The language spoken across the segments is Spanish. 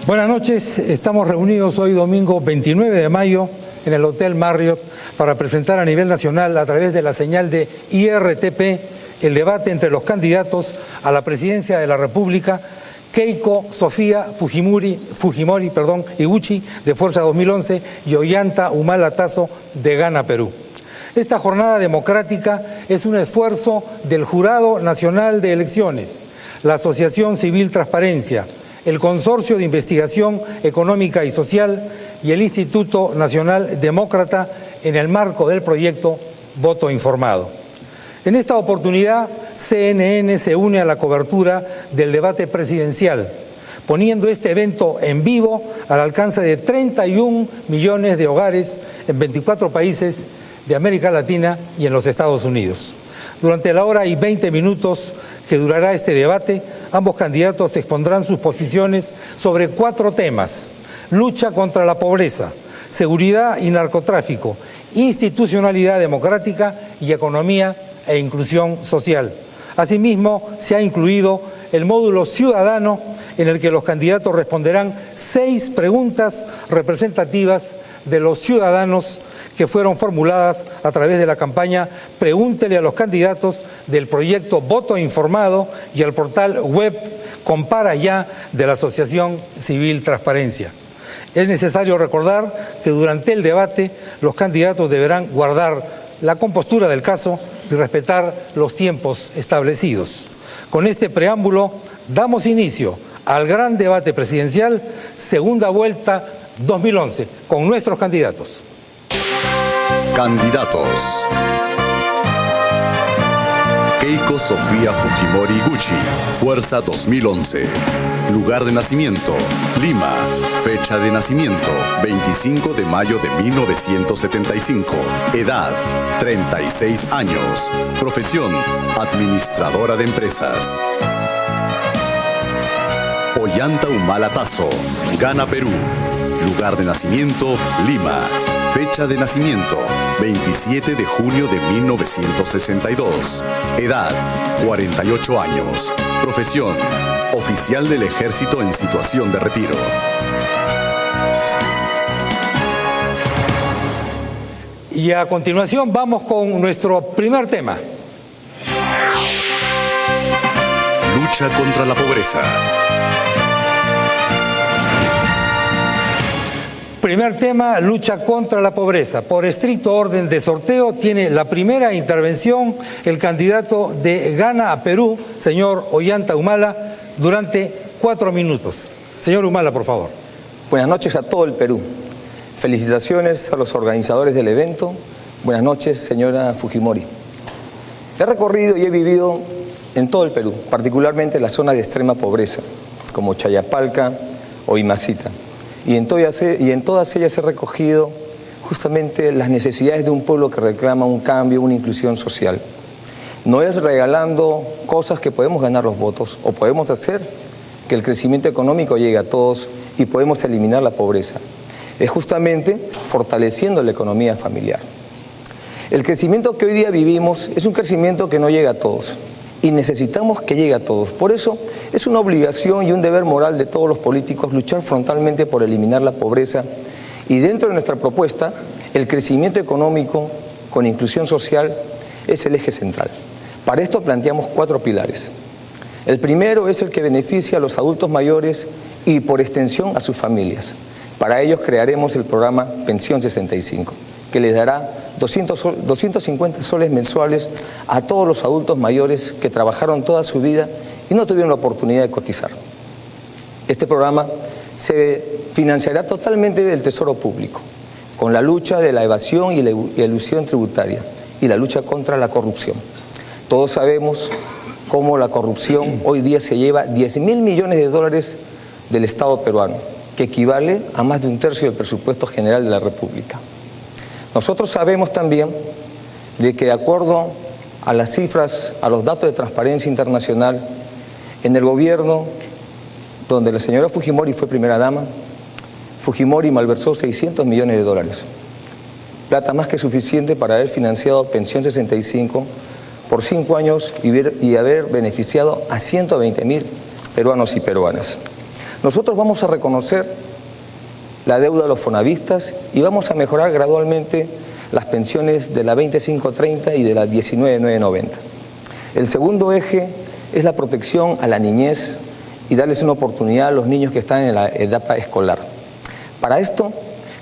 Buenas noches, estamos reunidos hoy domingo 29 de mayo en el Hotel Marriott para presentar a nivel nacional a través de la señal de IRTP el debate entre los candidatos a la presidencia de la República, Keiko Sofía Fujimori Iguchi de Fuerza 2011 y Ollanta Humala Tazo de Gana Perú. Esta jornada democrática es un esfuerzo del Jurado Nacional de Elecciones, la Asociación Civil Transparencia, el Consorcio de Investigación Económica y Social y el Instituto Nacional Demócrata en el marco del proyecto Voto Informado. En esta oportunidad, CNN se une a la cobertura del debate presidencial, poniendo este evento en vivo al alcance de 31 millones de hogares en 24 países de América Latina y en los Estados Unidos. Durante la hora y 20 minutos que durará este debate, ambos candidatos expondrán sus posiciones sobre 4 temas: lucha contra la pobreza, seguridad y narcotráfico, institucionalidad democrática y economía e inclusión social. Asimismo, se ha incluido el módulo ciudadano en el que los candidatos responderán 6 preguntas representativas de los ciudadanos que fueron formuladas a través de la campaña Pregúntele a los candidatos del proyecto Voto Informado y el portal web Compara Ya de la Asociación Civil Transparencia. Es necesario recordar que durante el debate los candidatos deberán guardar la compostura del caso y respetar los tiempos establecidos. Con este preámbulo damos inicio al gran debate presidencial, segunda vuelta 2011, con nuestros candidatos. Candidatos: Keiko Sofía Fujimori Iguchi, Fuerza 2011. Lugar de nacimiento: Lima. Fecha de nacimiento: 25 de mayo de 1975. Edad: 36 años. Profesión: administradora de empresas. Ollanta Humala Tazo, Gana Perú. Lugar de nacimiento: Lima. Fecha de nacimiento: 27 de junio de 1962. Edad: 48 años. Profesión: oficial del Ejército en situación de retiro. Y a continuación vamos con nuestro primer tema. Lucha contra la pobreza. Primer tema, lucha contra la pobreza. Por estricto orden de sorteo, tiene la primera intervención el candidato de Gana a Perú, señor Ollanta Humala, durante 4 minutos. Señor Humala, por favor. Buenas noches a todo el Perú. Felicitaciones a los organizadores del evento. Buenas noches, señora Fujimori. He recorrido y he vivido en todo el Perú, particularmente en la zona de extrema pobreza, como Chayapalca o Imacita. Y en todas ellas he recogido justamente las necesidades de un pueblo que reclama un cambio, una inclusión social. No es regalando cosas que podemos ganar los votos o podemos hacer que el crecimiento económico llegue a todos y podemos eliminar la pobreza. Es justamente fortaleciendo la economía familiar. El crecimiento que hoy día vivimos es un crecimiento que no llega a todos y necesitamos que llegue a todos. Por eso es una obligación y un deber moral de todos los políticos luchar frontalmente por eliminar la pobreza y dentro de nuestra propuesta el crecimiento económico con inclusión social es el eje central. Para esto planteamos 4 pilares. El primero es el que beneficia a los adultos mayores y por extensión a sus familias. Para ellos crearemos el programa Pensión 65, que les dará 250 soles mensuales a todos los adultos mayores que trabajaron toda su vida y no tuvieron la oportunidad de cotizar. Este programa se financiará totalmente del Tesoro Público, con la lucha de la evasión y la elusión tributaria y la lucha contra la corrupción. Todos sabemos cómo la corrupción hoy día se lleva 10.000 millones de dólares del Estado peruano, que equivale a más de 1/3 del presupuesto general de la República. Nosotros sabemos también de que de acuerdo a las cifras, a los datos de Transparencia Internacional, en el gobierno donde la señora Fujimori fue primera dama, Fujimori malversó 600 millones de dólares. Plata más que suficiente para haber financiado Pensión 65 por 5 años y haber beneficiado a 120.000 peruanos y peruanas. Nosotros vamos a reconocer la deuda de los fonavistas y vamos a mejorar gradualmente las pensiones de la 2530 y de la 19990. El segundo eje es la protección a la niñez y darles una oportunidad a los niños que están en la etapa escolar. Para esto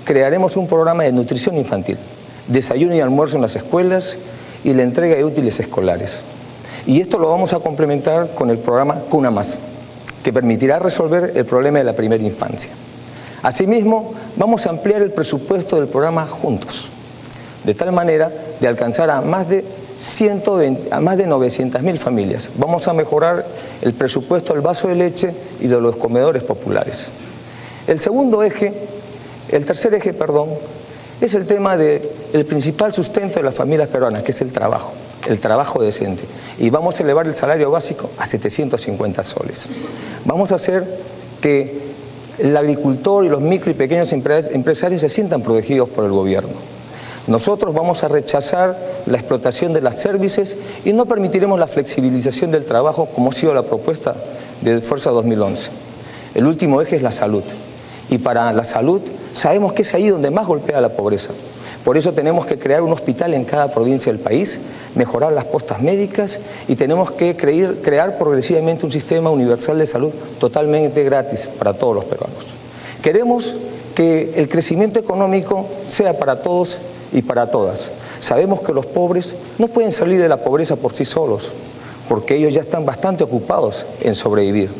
crearemos un programa de nutrición infantil, desayuno y almuerzo en las escuelas y la entrega de útiles escolares. Y esto lo vamos a complementar con el programa Cuna Más, que permitirá resolver el problema de la primera infancia. Asimismo, vamos a ampliar el presupuesto del programa Juntos, de tal manera de alcanzar a más de 900.000 familias. Vamos a mejorar el presupuesto del vaso de leche y de los comedores populares. El tercer eje, es el tema del principal sustento de las familias peruanas, que es el trabajo decente. Y vamos a elevar el salario básico a 750 soles. Vamos a hacer que el agricultor y los micro y pequeños empresarios se sientan protegidos por el gobierno. Nosotros vamos a rechazar la explotación de las servicios y no permitiremos la flexibilización del trabajo como ha sido la propuesta de Fuerza 2011. El último eje es la salud. Y para la salud sabemos que es ahí donde más golpea la pobreza. Por eso tenemos que crear un hospital en cada provincia del país, mejorar las postas médicas y tenemos que crear progresivamente un sistema universal de salud totalmente gratis para todos los peruanos. Queremos que el crecimiento económico sea para todos y para todas. Sabemos que los pobres no pueden salir de la pobreza por sí solos, porque ellos ya están bastante ocupados en sobrevivir.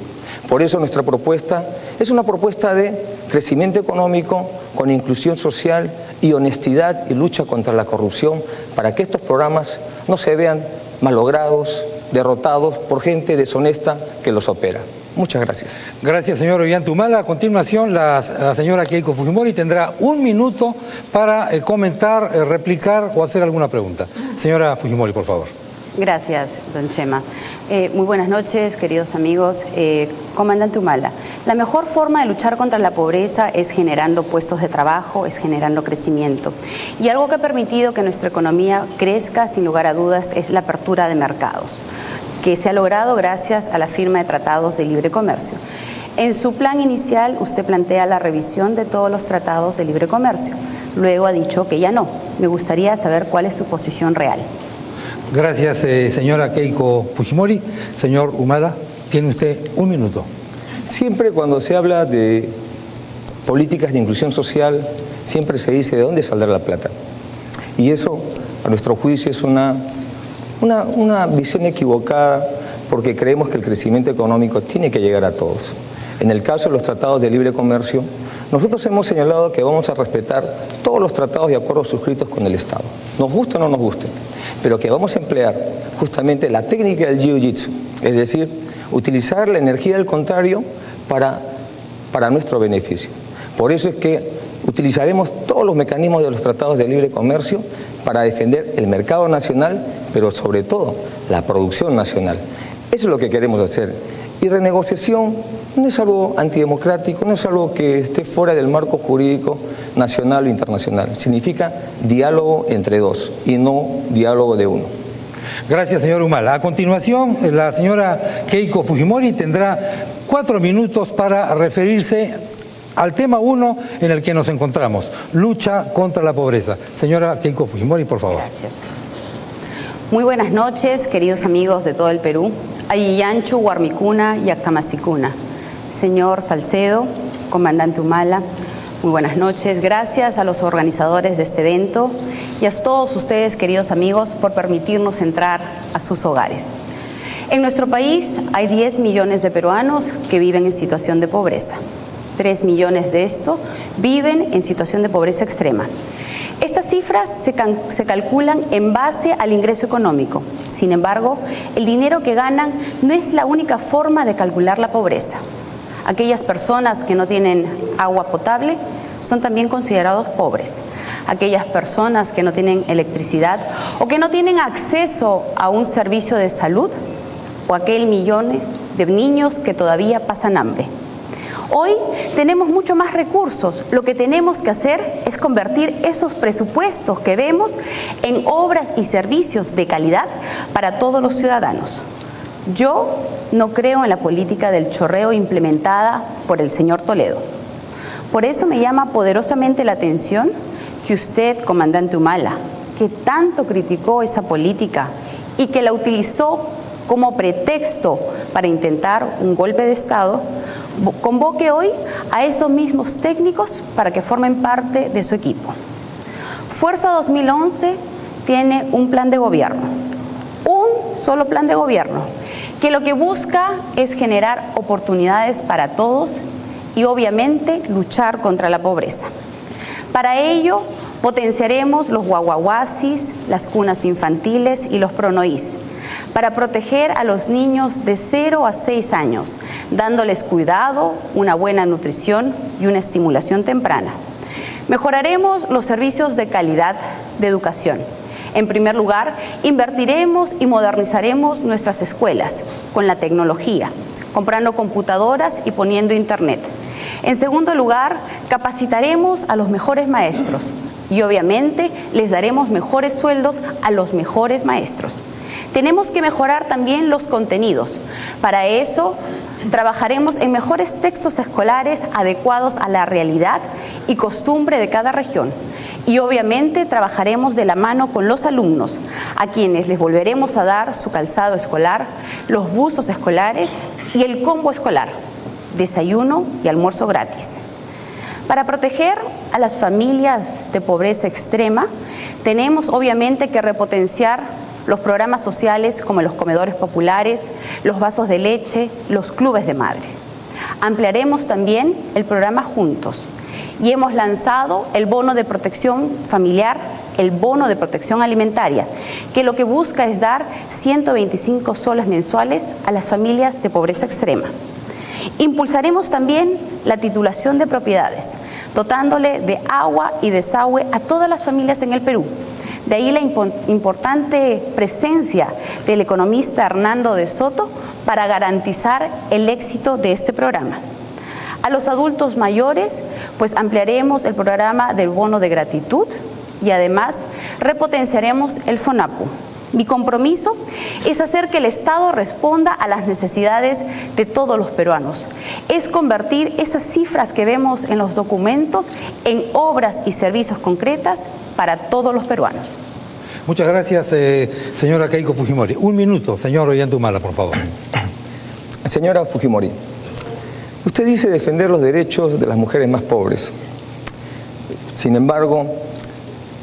Por eso nuestra propuesta es una propuesta de crecimiento económico con inclusión social y honestidad y lucha contra la corrupción para que estos programas no se vean malogrados, derrotados por gente deshonesta que los opera. Muchas gracias. Gracias, señor Ollantumala. A continuación, la señora Keiko Fujimori tendrá 1 minuto para comentar, replicar o hacer alguna pregunta. Señora Fujimori, por favor. Gracias, don Chema. Muy buenas noches, queridos amigos. Comandante Humala, la mejor forma de luchar contra la pobreza es generando puestos de trabajo, es generando crecimiento. Y algo que ha permitido que nuestra economía crezca, sin lugar a dudas, es la apertura de mercados, que se ha logrado gracias a la firma de tratados de libre comercio. En su plan inicial, usted plantea la revisión de todos los tratados de libre comercio. Luego ha dicho que ya no. Me gustaría saber cuál es su posición real. Gracias, señora Keiko Fujimori. Señor Humala, tiene usted 1 minuto. Siempre cuando se habla de políticas de inclusión social, siempre se dice de dónde saldrá la plata. Y eso, a nuestro juicio, es una visión equivocada, porque creemos que el crecimiento económico tiene que llegar a todos. En el caso de los tratados de libre comercio, nosotros hemos señalado que vamos a respetar todos los tratados y acuerdos suscritos con el Estado, nos guste o no nos guste, pero que vamos a emplear justamente la técnica del jiu-jitsu, es decir, utilizar la energía del contrario para nuestro beneficio. Por eso es que utilizaremos todos los mecanismos de los tratados de libre comercio para defender el mercado nacional, pero sobre todo la producción nacional. Eso es lo que queremos hacer. Y renegociación no es algo antidemocrático, no es algo que esté fuera del marco jurídico nacional o internacional. Significa diálogo entre dos y no diálogo de uno. Gracias, señor Humala. A continuación, la señora Keiko Fujimori tendrá 4 minutos para referirse al tema 1 en el que nos encontramos, lucha contra la pobreza. Señora Keiko Fujimori, por favor. Gracias. Muy buenas noches, queridos amigos de todo el Perú. Ayillanchu, Huarmicuna y Actamasicuna. Señor Salcedo, comandante Humala, muy buenas noches. Gracias a los organizadores de este evento y a todos ustedes, queridos amigos, por permitirnos entrar a sus hogares. En nuestro país hay 10 millones de peruanos que viven en situación de pobreza. 3 millones de estos viven en situación de pobreza extrema. Estas cifras se calculan en base al ingreso económico. Sin embargo, el dinero que ganan no es la única forma de calcular la pobreza. Aquellas personas que no tienen agua potable son también considerados pobres. Aquellas personas que no tienen electricidad o que no tienen acceso a un servicio de salud, o aquel millones de niños que todavía pasan hambre. Hoy tenemos mucho más recursos. Lo que tenemos que hacer es convertir esos presupuestos que vemos en obras y servicios de calidad para todos los ciudadanos. Yo no creo en la política del chorreo implementada por el señor Toledo. Por eso me llama poderosamente la atención que usted, comandante Humala, que tanto criticó esa política y que la utilizó como pretexto para intentar un golpe de Estado, convoque hoy a esos mismos técnicos para que formen parte de su equipo. Fuerza 2011 tiene un plan de gobierno, un solo plan de gobierno, que lo que busca es generar oportunidades para todos y obviamente luchar contra la pobreza. Para ello, potenciaremos los guaguaguasis, las cunas infantiles y los pronoís, para proteger a los niños de 0 a 6 años, dándoles cuidado, una buena nutrición y una estimulación temprana. Mejoraremos los servicios de calidad de educación. En primer lugar, invertiremos y modernizaremos nuestras escuelas con la tecnología, comprando computadoras y poniendo internet. En segundo lugar, capacitaremos a los mejores maestros y obviamente les daremos mejores sueldos a los mejores maestros. Tenemos que mejorar también los contenidos. Para eso, trabajaremos en mejores textos escolares adecuados a la realidad y costumbre de cada región. Y obviamente trabajaremos de la mano con los alumnos, a quienes les volveremos a dar su calzado escolar, los buzos escolares y el combo escolar, desayuno y almuerzo gratis. Para proteger a las familias de pobreza extrema, tenemos obviamente que repotenciar los programas sociales como los comedores populares, los vasos de leche, los clubes de madres. Ampliaremos también el programa Juntos y hemos lanzado el bono de protección familiar, el bono de protección alimentaria, que lo que busca es dar 125 soles mensuales a las familias de pobreza extrema. Impulsaremos también la titulación de propiedades, dotándole de agua y desagüe a todas las familias en el Perú. De ahí la importante presencia del economista Hernando de Soto para garantizar el éxito de este programa. A los adultos mayores, pues ampliaremos el programa del bono de gratitud y además repotenciaremos el FONAPU. Mi compromiso es hacer que el Estado responda a las necesidades de todos los peruanos. Es convertir esas cifras que vemos en los documentos en obras y servicios concretas para todos los peruanos. Muchas gracias, señora Keiko Fujimori. Un minuto, señor Ollanta Humala, por favor. Señora Fujimori, usted dice defender los derechos de las mujeres más pobres. Sin embargo,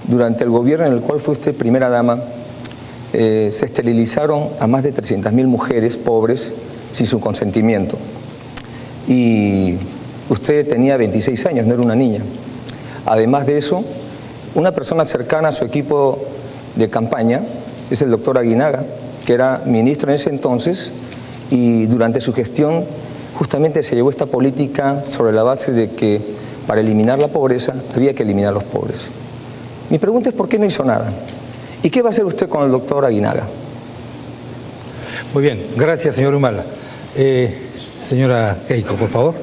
durante el gobierno en el cual fue usted primera dama, se esterilizaron a más de 300.000 mujeres pobres sin su consentimiento. Y usted tenía 26 años, no era una niña. Además de eso, una persona cercana a su equipo de campaña es el doctor Aguinaga, que era ministro en ese entonces, y durante su gestión justamente se llevó esta política sobre la base de que para eliminar la pobreza había que eliminar a los pobres. Mi pregunta es ¿por qué no hizo nada? ¿Y qué va a hacer usted con el doctor Aguinaga? Muy bien, gracias, señor Humala. Señora Keiko, por favor,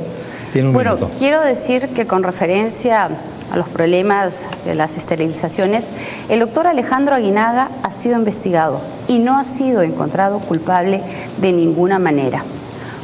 tiene un minuto. Bueno, quiero decir que con referencia a los problemas de las esterilizaciones, el doctor Alejandro Aguinaga ha sido investigado y no ha sido encontrado culpable de ninguna manera.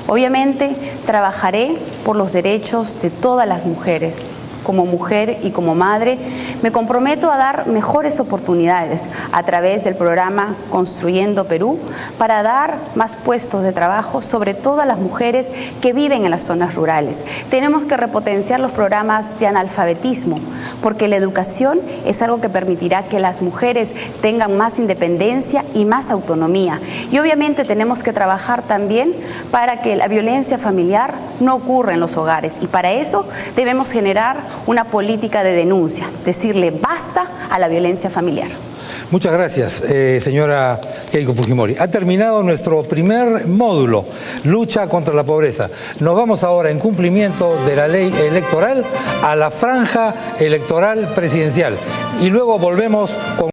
Obviamente, trabajaré por los derechos de todas las mujeres. Como mujer y como madre, me comprometo a dar mejores oportunidades a través del programa Construyendo Perú para dar más puestos de trabajo, sobre todo a las mujeres que viven en las zonas rurales. Tenemos que repotenciar los programas de analfabetismo, porque la educación es algo que permitirá que las mujeres tengan más independencia y más autonomía. Y obviamente tenemos que trabajar también para que la violencia familiar no ocurra en los hogares. Y para eso debemos generar una política de denuncia, decirle basta a la violencia familiar. Muchas gracias, señora Keiko Fujimori. Ha terminado nuestro primer módulo, lucha contra la pobreza. Nos vamos ahora, en cumplimiento de la ley electoral, a la franja electoral presidencial. Y luego volvemos con...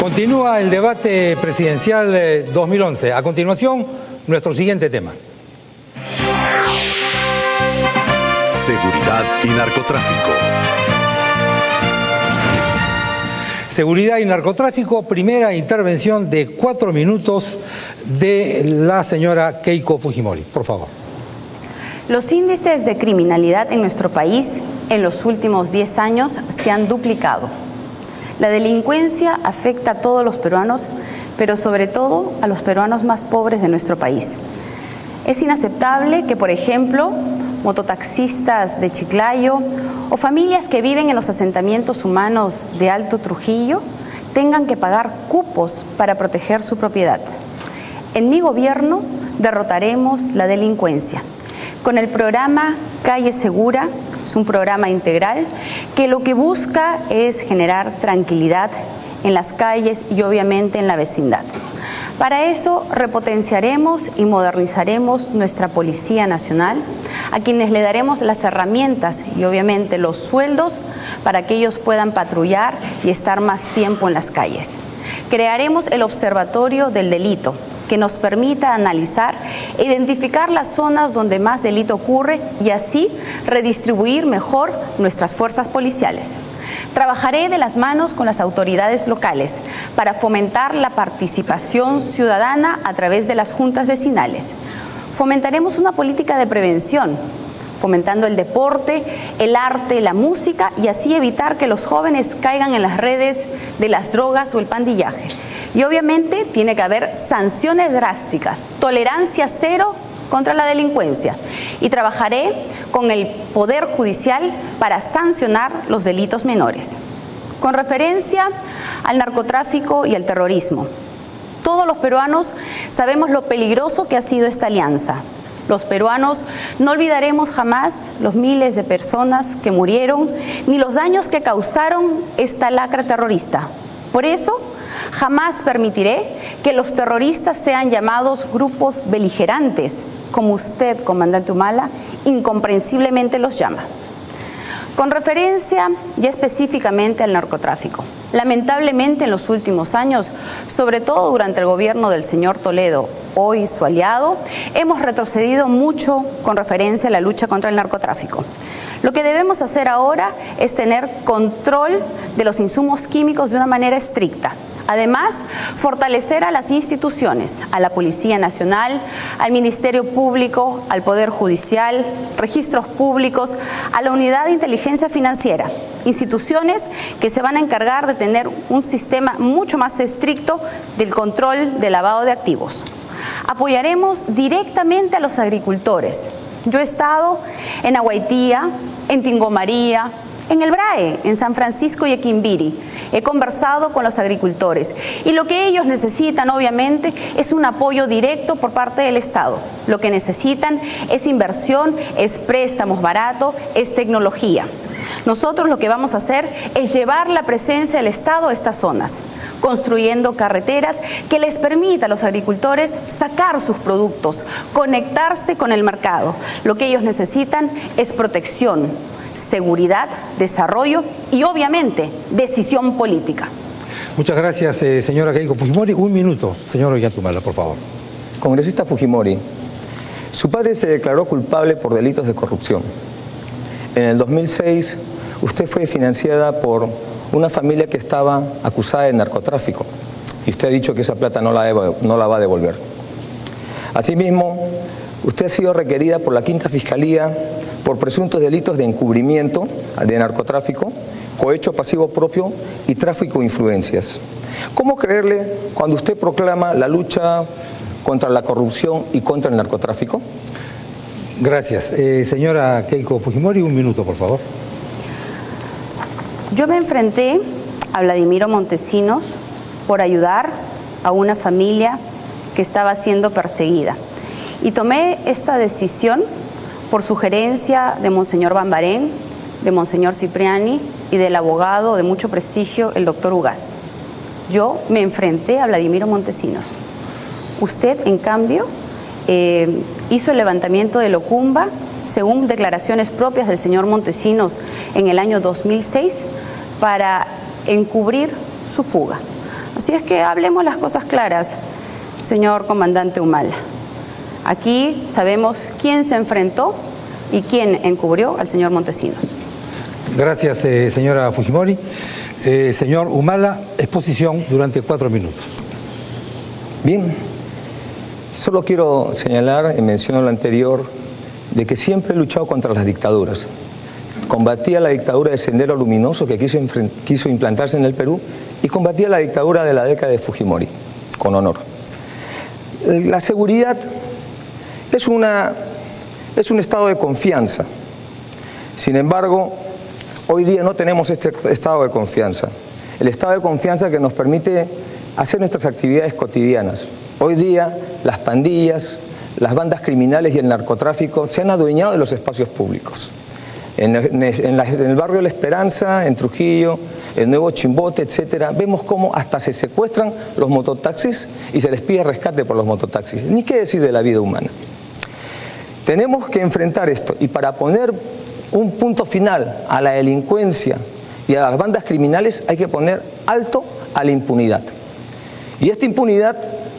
Continúa el debate presidencial 2011. A continuación, nuestro siguiente tema. Seguridad y narcotráfico. Seguridad y narcotráfico, primera intervención de 4 minutos de la señora Keiko Fujimori. Por favor. Los índices de criminalidad en nuestro país en los últimos 10 años se han duplicado. La delincuencia afecta a todos los peruanos, pero sobre todo a los peruanos más pobres de nuestro país. Es inaceptable que, por ejemplo, mototaxistas de Chiclayo o familias que viven en los asentamientos humanos de Alto Trujillo tengan que pagar cupos para proteger su propiedad. En mi gobierno derrotaremos la delincuencia con el programa Calle Segura. Es un programa integral que lo que busca es generar tranquilidad en las calles y obviamente en la vecindad. Para eso repotenciaremos y modernizaremos nuestra Policía Nacional, a quienes le daremos las herramientas y obviamente los sueldos para que ellos puedan patrullar y estar más tiempo en las calles. Crearemos el Observatorio del Delito, que nos permita analizar e identificar las zonas donde más delito ocurre y así redistribuir mejor nuestras fuerzas policiales. Trabajaré de las manos con las autoridades locales para fomentar la participación ciudadana a través de las juntas vecinales. Fomentaremos una política de prevención, fomentando el deporte, el arte, la música y así evitar que los jóvenes caigan en las redes de las drogas o el pandillaje. Y obviamente tiene que haber sanciones drásticas, tolerancia cero contra la delincuencia. Y trabajaré con el Poder Judicial para sancionar los delitos menores. Con referencia al narcotráfico y al terrorismo, todos los peruanos sabemos lo peligroso que ha sido esta alianza. Los peruanos no olvidaremos jamás los miles de personas que murieron, ni los daños que causaron esta lacra terrorista. Por eso, jamás permitiré que los terroristas sean llamados grupos beligerantes, como usted, comandante Humala, incomprensiblemente los llama. Con referencia ya específicamente al narcotráfico, lamentablemente en los últimos años, sobre todo durante el gobierno del señor Toledo, hoy su aliado, hemos retrocedido mucho con referencia a la lucha contra el narcotráfico. Lo que debemos hacer ahora es tener control de los insumos químicos de una manera estricta. Además, fortalecer a las instituciones, a la Policía Nacional, al Ministerio Público, al Poder Judicial, registros públicos, a la Unidad de Inteligencia Financiera, instituciones que se van a encargar de tener un sistema mucho más estricto del control del lavado de activos. Apoyaremos directamente a los agricultores. Yo he estado en Aguaitía, en Tingomaría, en el BRAE, en San Francisco y Equimbiri. He conversado con los agricultores y lo que ellos necesitan obviamente es un apoyo directo por parte del Estado. Lo que necesitan es inversión, es préstamos baratos, es tecnología. Nosotros lo que vamos a hacer es llevar la presencia del Estado a estas zonas, construyendo carreteras que les permita a los agricultores sacar sus productos, conectarse con el mercado. Lo que ellos necesitan es protección, seguridad, desarrollo y obviamente decisión política. Muchas gracias, señora Keiko Fujimori. Un minuto, señor Ollantumala, por favor. Congresista Fujimori, su padre se declaró culpable por delitos de corrupción. En el 2006, usted fue financiada por una familia que estaba acusada de narcotráfico y usted ha dicho que esa plata no la va a devolver. Asimismo, usted ha sido requerida por la Quinta Fiscalía por presuntos delitos de encubrimiento de narcotráfico, cohecho pasivo propio y tráfico de influencias. ¿Cómo creerle cuando usted proclama la lucha contra la corrupción y contra el narcotráfico? Gracias. Señora Keiko Fujimori, un minuto, por favor. Yo me enfrenté a Vladimiro Montesinos por ayudar a una familia que estaba siendo perseguida. Y tomé esta decisión por sugerencia de Monseñor Bambarén, de Monseñor Cipriani y del abogado de mucho prestigio, el doctor Ugaz. Yo me enfrenté a Vladimiro Montesinos. Usted, en cambio, hizo el levantamiento de Locumba, según declaraciones propias del señor Montesinos en el año 2006, para encubrir su fuga. Así es que hablemos las cosas claras, señor comandante Humala. Aquí sabemos quién se enfrentó y quién encubrió al señor Montesinos. Gracias, señora Fujimori. Señor Humala, exposición durante 4 minutos. Bien, solo quiero señalar, en mención a lo anterior, de que siempre he luchado contra las dictaduras. Combatía la dictadura de Sendero Luminoso, que quiso implantarse en el Perú, y combatía la dictadura de la década de Fujimori, con honor. La seguridad es un estado de confianza. Sin embargo, hoy día no tenemos este estado de confianza. El estado de confianza que nos permite hacer nuestras actividades cotidianas. Hoy día las pandillas, las bandas criminales y el narcotráfico se han adueñado de los espacios públicos. En el barrio La Esperanza, en Trujillo, el Nuevo Chimbote, etcétera, vemos cómo hasta se secuestran los mototaxis y se les pide rescate por los mototaxis. Ni qué decir de la vida humana. Tenemos que enfrentar esto, y para poner un punto final a la delincuencia y a las bandas criminales hay que poner alto a la impunidad. Y esta impunidad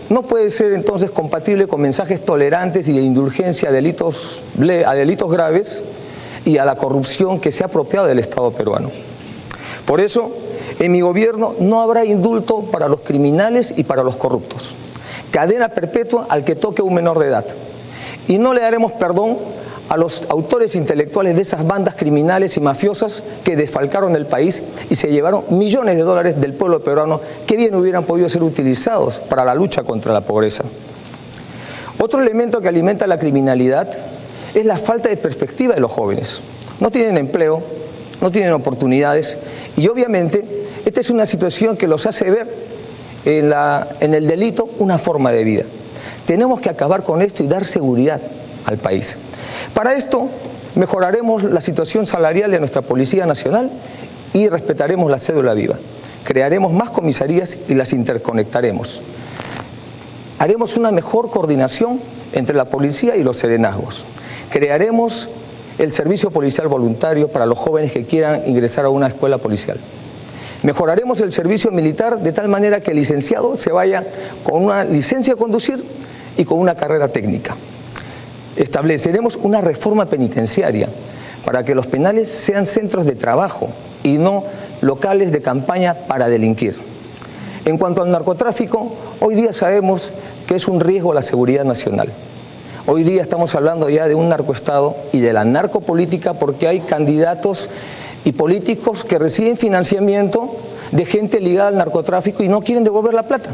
no puede ser entonces compatible con mensajes tolerantes y de indulgencia a delitos graves y a la corrupción que se ha apropiado del Estado peruano. Por eso, en mi gobierno no habrá indulto para los criminales y para los corruptos. Cadena perpetua al que toque un menor de edad. Y no le daremos perdón a los autores intelectuales de esas bandas criminales y mafiosas que desfalcaron el país y se llevaron millones de dólares del pueblo peruano que bien hubieran podido ser utilizados para la lucha contra la pobreza. Otro elemento que alimenta la criminalidad es la falta de perspectiva de los jóvenes. No tienen empleo, no tienen oportunidades y obviamente esta es una situación que los hace ver en el delito una forma de vida. Tenemos que acabar con esto y dar seguridad al país. Para esto mejoraremos la situación salarial de nuestra Policía Nacional y respetaremos la cédula viva. Crearemos más comisarías y las interconectaremos. Haremos una mejor coordinación entre la policía y los serenazgos. Crearemos el servicio policial voluntario para los jóvenes que quieran ingresar a una escuela policial. Mejoraremos el servicio militar de tal manera que el licenciado se vaya con una licencia de conducir y con una carrera técnica. Estableceremos una reforma penitenciaria para que los penales sean centros de trabajo y no locales de campaña para delinquir. En cuanto al narcotráfico, hoy día sabemos que es un riesgo a la seguridad nacional. Hoy día estamos hablando ya de un narcoestado y de la narcopolítica porque hay candidatos y políticos que reciben financiamiento de gente ligada al narcotráfico y no quieren devolver la plata.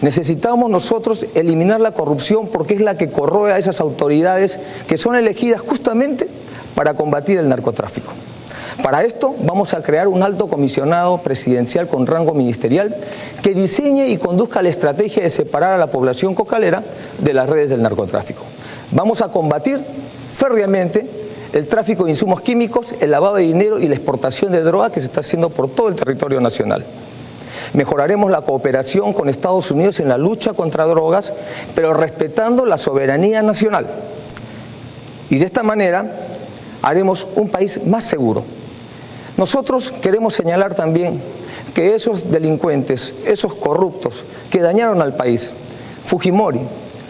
Necesitamos nosotros eliminar la corrupción porque es la que corroe a esas autoridades que son elegidas justamente para combatir el narcotráfico. Para esto vamos a crear un alto comisionado presidencial con rango ministerial que diseñe y conduzca la estrategia de separar a la población cocalera de las redes del narcotráfico. Vamos a combatir férreamente el tráfico de insumos químicos, el lavado de dinero y la exportación de droga que se está haciendo por todo el territorio nacional. Mejoraremos la cooperación con Estados Unidos en la lucha contra drogas, pero respetando la soberanía nacional. Y de esta manera haremos un país más seguro. Nosotros queremos señalar también que esos delincuentes, esos corruptos que dañaron al país, Fujimori,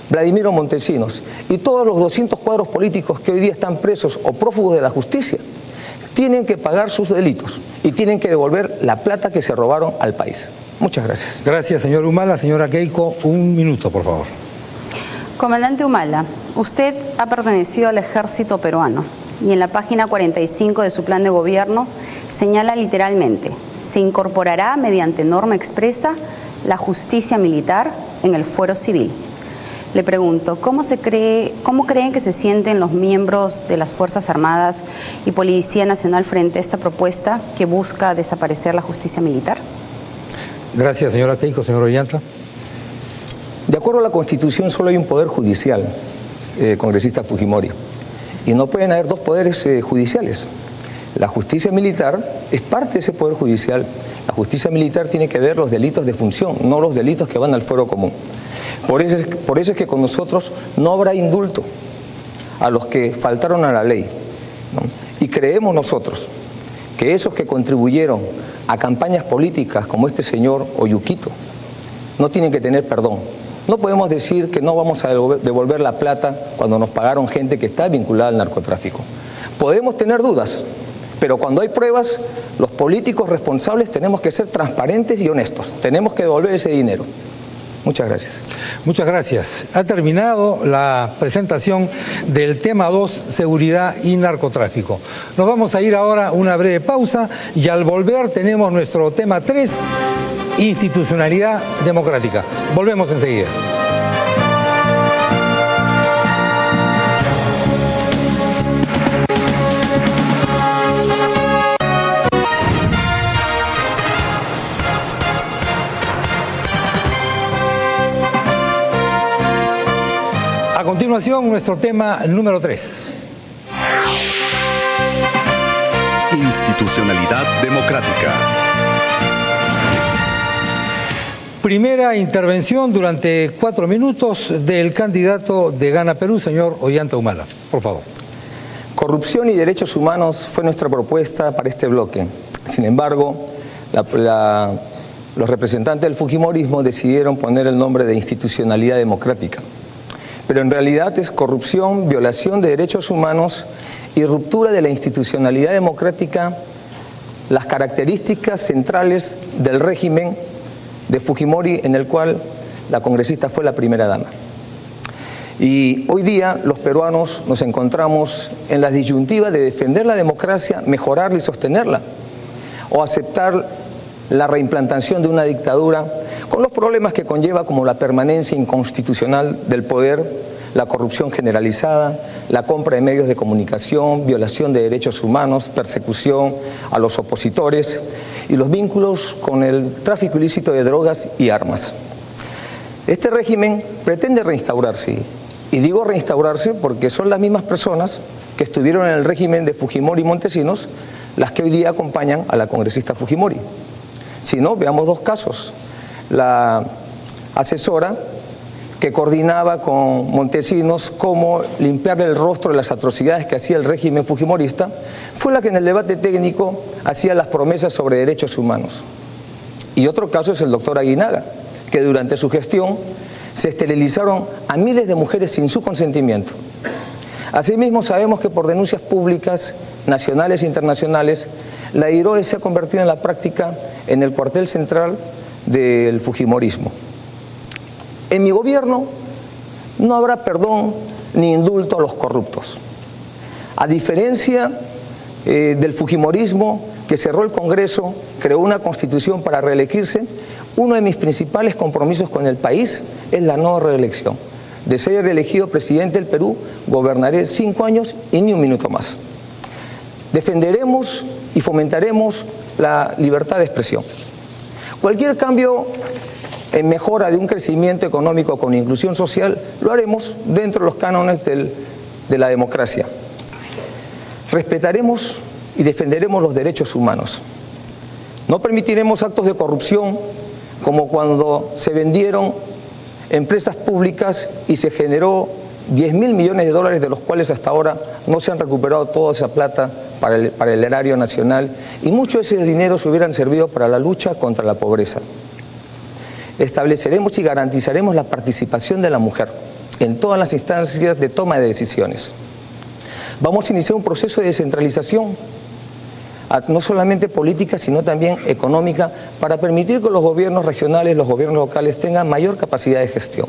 Vladimiro Montesinos y todos los 200 cuadros políticos que hoy día están presos o prófugos de la justicia, tienen que pagar sus delitos y tienen que devolver la plata que se robaron al país. Muchas gracias. Gracias, señor Humala. Señora Keiko, 1 minuto, por favor. Comandante Humala, usted ha pertenecido al ejército peruano y en la página 45 de su plan de gobierno señala literalmente: se incorporará mediante norma expresa la justicia militar en el fuero civil. Le pregunto, ¿cómo creen que se sienten los miembros de las Fuerzas Armadas y Policía Nacional frente a esta propuesta que busca desaparecer la justicia militar? Gracias, señora Keiko. Señor Ollanta. De acuerdo a la Constitución solo hay un poder judicial, congresista Fujimori, y no pueden haber dos poderes judiciales. La justicia militar es parte de ese poder judicial. La justicia militar tiene que ver los delitos de función, no los delitos que van al fuero común. Por eso es que con nosotros no habrá indulto a los que faltaron a la ley, ¿no? Y creemos nosotros que esos que contribuyeron a campañas políticas como este señor Oyuquito no tienen que tener perdón, No podemos decir que no vamos a devolver la plata cuando nos pagaron gente que está vinculada al narcotráfico. Podemos tener dudas, pero cuando hay pruebas, los políticos responsables tenemos que ser transparentes y honestos. Tenemos que devolver ese dinero. Muchas gracias. Muchas gracias. Ha terminado la presentación del tema 2, seguridad y narcotráfico. Nos vamos a ir ahora a una breve pausa y al volver tenemos nuestro tema 3, institucionalidad democrática. Volvemos enseguida. A continuación, nuestro tema número 3. Institucionalidad democrática. Primera intervención durante 4 minutos del candidato de Gana Perú, señor Ollanta Humala. Por favor. Corrupción y derechos humanos fue nuestra propuesta para este bloque. Sin embargo, los representantes del Fujimorismo decidieron poner el nombre de institucionalidad democrática. Pero en realidad es corrupción, violación de derechos humanos y ruptura de la institucionalidad democrática, las características centrales del régimen de Fujimori, en el cual la congresista fue la primera dama. Y hoy día los peruanos nos encontramos en la disyuntiva de defender la democracia, mejorarla y sostenerla, o aceptar la reimplantación de una dictadura con los problemas que conlleva, como la permanencia inconstitucional del poder, la corrupción generalizada, la compra de medios de comunicación, violación de derechos humanos, persecución a los opositores y los vínculos con el tráfico ilícito de drogas y armas. Este régimen pretende reinstaurarse, y digo reinstaurarse porque son las mismas personas que estuvieron en el régimen de Fujimori y Montesinos las que hoy día acompañan a la congresista Fujimori. Si no, veamos 2 casos. La asesora que coordinaba con Montesinos cómo limpiar el rostro de las atrocidades que hacía el régimen fujimorista, fue la que en el debate técnico hacía las promesas sobre derechos humanos. Y otro caso es el doctor Aguinaga, que durante su gestión se esterilizaron a miles de mujeres sin su consentimiento. Asimismo, sabemos que por denuncias públicas, nacionales e internacionales, la IROE se ha convertido en la práctica en el cuartel central del Fujimorismo. En mi gobierno no habrá perdón ni indulto a los corruptos. A diferencia del Fujimorismo, que cerró el Congreso, creó una constitución para reelegirse, uno de mis principales compromisos con el país es la no reelección. De ser reelegido presidente del Perú, gobernaré 5 años y ni un minuto más. Defenderemos y fomentaremos la libertad de expresión. Cualquier cambio en mejora de un crecimiento económico con inclusión social lo haremos dentro de los cánones de la democracia. Respetaremos y defenderemos los derechos humanos. No permitiremos actos de corrupción como cuando se vendieron empresas públicas y se generó 10.000 millones de dólares, de los cuales hasta ahora no se han recuperado toda esa plata para el erario nacional, y mucho de ese dinero se hubieran servido para la lucha contra la pobreza. Estableceremos y garantizaremos la participación de la mujer en todas las instancias de toma de decisiones. Vamos a iniciar un proceso de descentralización, no solamente política, sino también económica, para permitir que los gobiernos regionales, los gobiernos locales tengan mayor capacidad de gestión.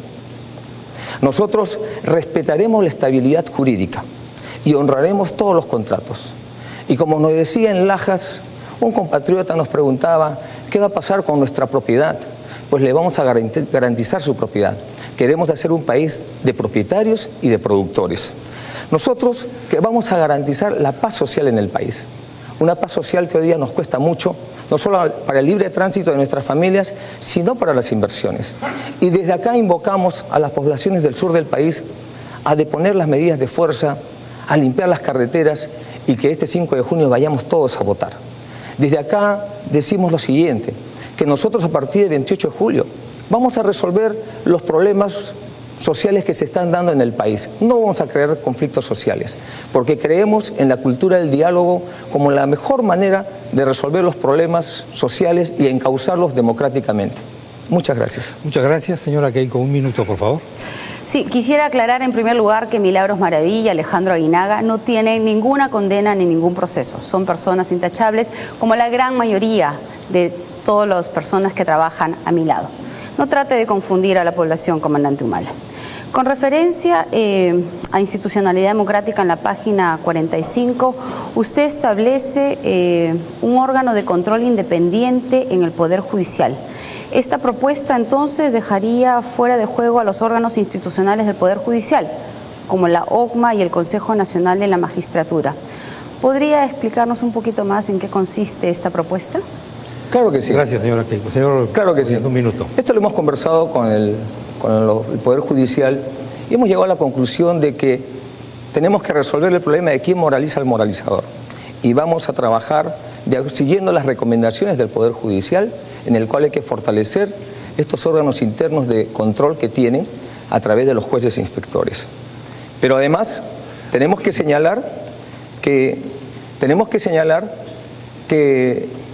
Nosotros respetaremos la estabilidad jurídica y honraremos todos los contratos. Y como nos decía en Lajas, un compatriota nos preguntaba, ¿qué va a pasar con nuestra propiedad? Pues le vamos a garantizar su propiedad. Queremos hacer un país de propietarios y de productores. Nosotros que vamos a garantizar la paz social en el país. Una paz social que hoy día nos cuesta mucho, no solo para el libre tránsito de nuestras familias, sino para las inversiones. Y desde acá invocamos a las poblaciones del sur del país a deponer las medidas de fuerza, a limpiar las carreteras y que este 5 de junio vayamos todos a votar. Desde acá decimos lo siguiente, que nosotros a partir del 28 de julio vamos a resolver los problemas sociales que se están dando en el país. No vamos a crear conflictos sociales, porque creemos en la cultura del diálogo como la mejor manera de resolver los problemas sociales y encauzarlos democráticamente. Muchas gracias. Muchas gracias, señora Keiko. Un minuto, por favor. Sí, quisiera aclarar en primer lugar que Milagros Maravilla, Alejandro Aguinaga no tienen ninguna condena ni ningún proceso. Son personas intachables, como la gran mayoría de todas las personas que trabajan a mi lado. No trate de confundir a la población, comandante Humala. Con referencia a institucionalidad democrática, en la página 45, usted establece un órgano de control independiente en el Poder Judicial. Esta propuesta entonces dejaría fuera de juego a los órganos institucionales del Poder Judicial, como la OCMA y el Consejo Nacional de la Magistratura. ¿Podría explicarnos un poquito más en qué consiste esta propuesta? Claro que sí. Gracias, señora Keiko. Señor, claro que sí. Un minuto. Esto lo hemos conversado con el Poder Judicial y hemos llegado a la conclusión de que tenemos que resolver el problema de quién moraliza al moralizador. Y vamos a trabajar siguiendo las recomendaciones del Poder Judicial, en el cual hay que fortalecer estos órganos internos de control que tienen a través de los jueces e inspectores. Pero además tenemos que señalar que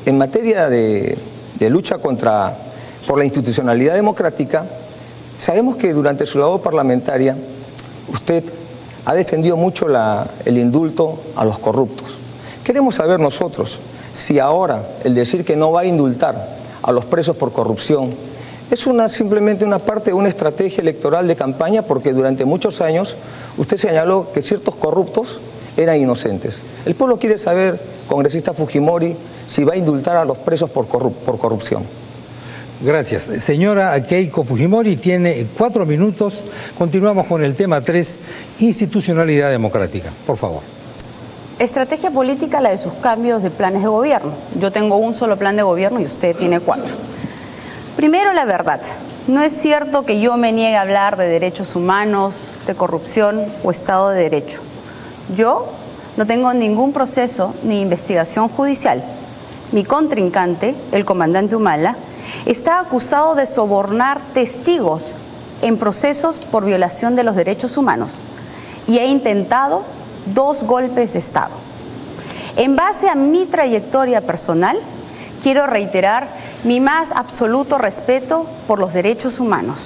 en materia de lucha por la institucionalidad democrática, sabemos que durante su labor parlamentaria usted ha defendido mucho el indulto a los corruptos. Queremos saber nosotros si ahora el decir que no va a indultar a los presos por corrupción es simplemente una parte de una estrategia electoral de campaña, porque durante muchos años usted señaló que ciertos corruptos eran inocentes. El pueblo quiere saber, congresista Fujimori, si va a indultar a los presos por corrupción. Gracias. Señora Keiko Fujimori tiene 4 minutos. Continuamos con el tema 3, institucionalidad democrática. Por favor. Estrategia política, la de sus cambios de planes de gobierno. Yo tengo un solo plan de gobierno y usted tiene 4. Primero, la verdad. No es cierto que yo me niegue a hablar de derechos humanos, de corrupción o Estado de Derecho. Yo no tengo ningún proceso ni investigación judicial. Mi contrincante, el comandante Humala, está acusado de sobornar testigos en procesos por violación de los derechos humanos y ha intentado 2 golpes de Estado. En base a mi trayectoria personal, quiero reiterar mi más absoluto respeto por los derechos humanos,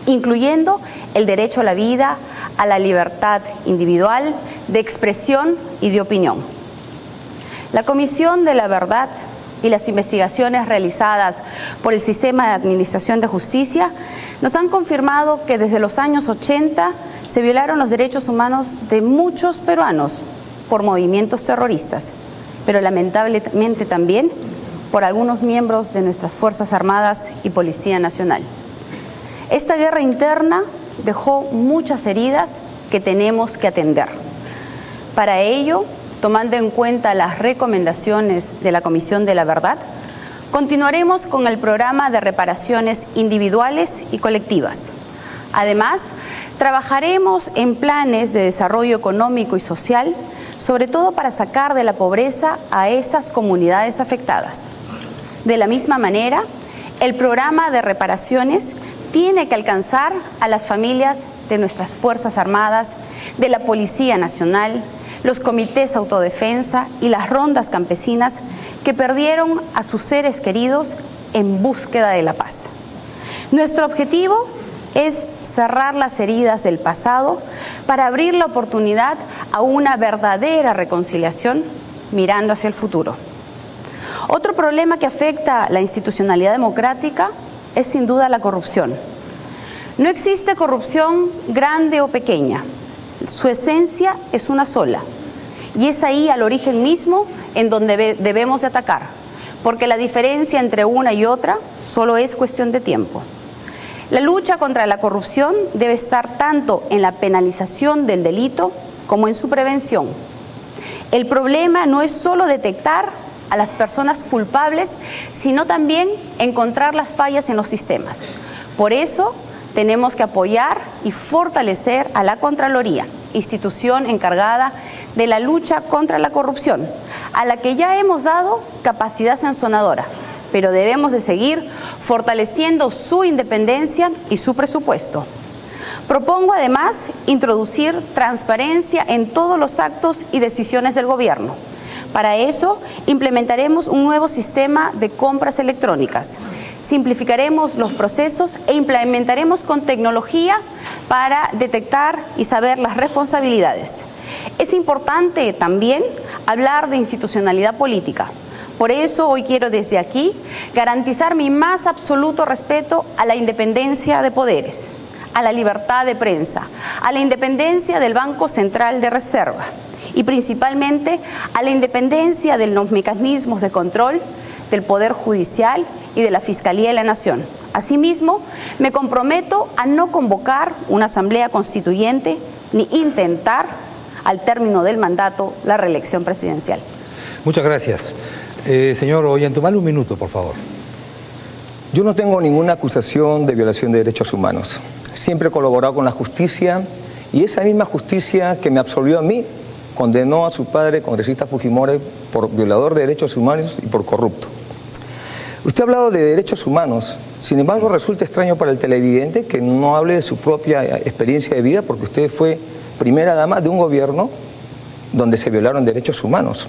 incluyendo el derecho a la vida, a la libertad individual, de expresión y de opinión. La Comisión de la Verdad y las investigaciones realizadas por el Sistema de Administración de Justicia nos han confirmado que desde los años 80 se violaron los derechos humanos de muchos peruanos por movimientos terroristas, pero lamentablemente también por algunos miembros de nuestras Fuerzas Armadas y Policía Nacional. Esta guerra interna dejó muchas heridas que tenemos que atender. Para ello, tomando en cuenta las recomendaciones de la Comisión de la Verdad, continuaremos con el programa de reparaciones individuales y colectivas. Además, trabajaremos en planes de desarrollo económico y social, sobre todo para sacar de la pobreza a esas comunidades afectadas. De la misma manera, el programa de reparaciones tiene que alcanzar a las familias de nuestras Fuerzas Armadas, de la Policía Nacional, los comités autodefensa y las rondas campesinas que perdieron a sus seres queridos en búsqueda de la paz. Nuestro objetivo es cerrar las heridas del pasado para abrir la oportunidad a una verdadera reconciliación mirando hacia el futuro. Otro problema que afecta la institucionalidad democrática es sin duda la corrupción. No existe corrupción grande o pequeña. Su esencia es una sola, y es ahí al origen mismo en donde debemos de atacar, porque la diferencia entre una y otra solo es cuestión de tiempo. La lucha contra la corrupción debe estar tanto en la penalización del delito como en su prevención. El problema no es solo detectar a las personas culpables, sino también encontrar las fallas en los sistemas. Por eso, tenemos que apoyar y fortalecer a la Contraloría, institución encargada de la lucha contra la corrupción, a la que ya hemos dado capacidad sancionadora, pero debemos de seguir fortaleciendo su independencia y su presupuesto. Propongo además introducir transparencia en todos los actos y decisiones del gobierno, Para eso, implementaremos un nuevo sistema de compras electrónicas. Simplificaremos los procesos e implementaremos con tecnología para detectar y saber las responsabilidades. Es importante también hablar de institucionalidad política. Por eso hoy quiero desde aquí garantizar mi más absoluto respeto a la independencia de poderes, a la libertad de prensa, a la independencia del Banco Central de Reserva y principalmente a la independencia de los mecanismos de control del Poder Judicial y de la Fiscalía de la Nación. Asimismo, me comprometo a no convocar una asamblea constituyente ni intentar, al término del mandato, la reelección presidencial. Muchas gracias. Señor Ollantumal, un minuto, por favor. Yo no tengo ninguna acusación de violación de derechos humanos. Siempre he colaborado con la justicia y esa misma justicia que me absolvió a mí condenó a su padre, congresista Fujimori, por violador de derechos humanos y por corrupto. Usted ha hablado de derechos humanos, sin embargo resulta extraño para el televidente que no hable de su propia experiencia de vida porque usted fue primera dama de un gobierno donde se violaron derechos humanos.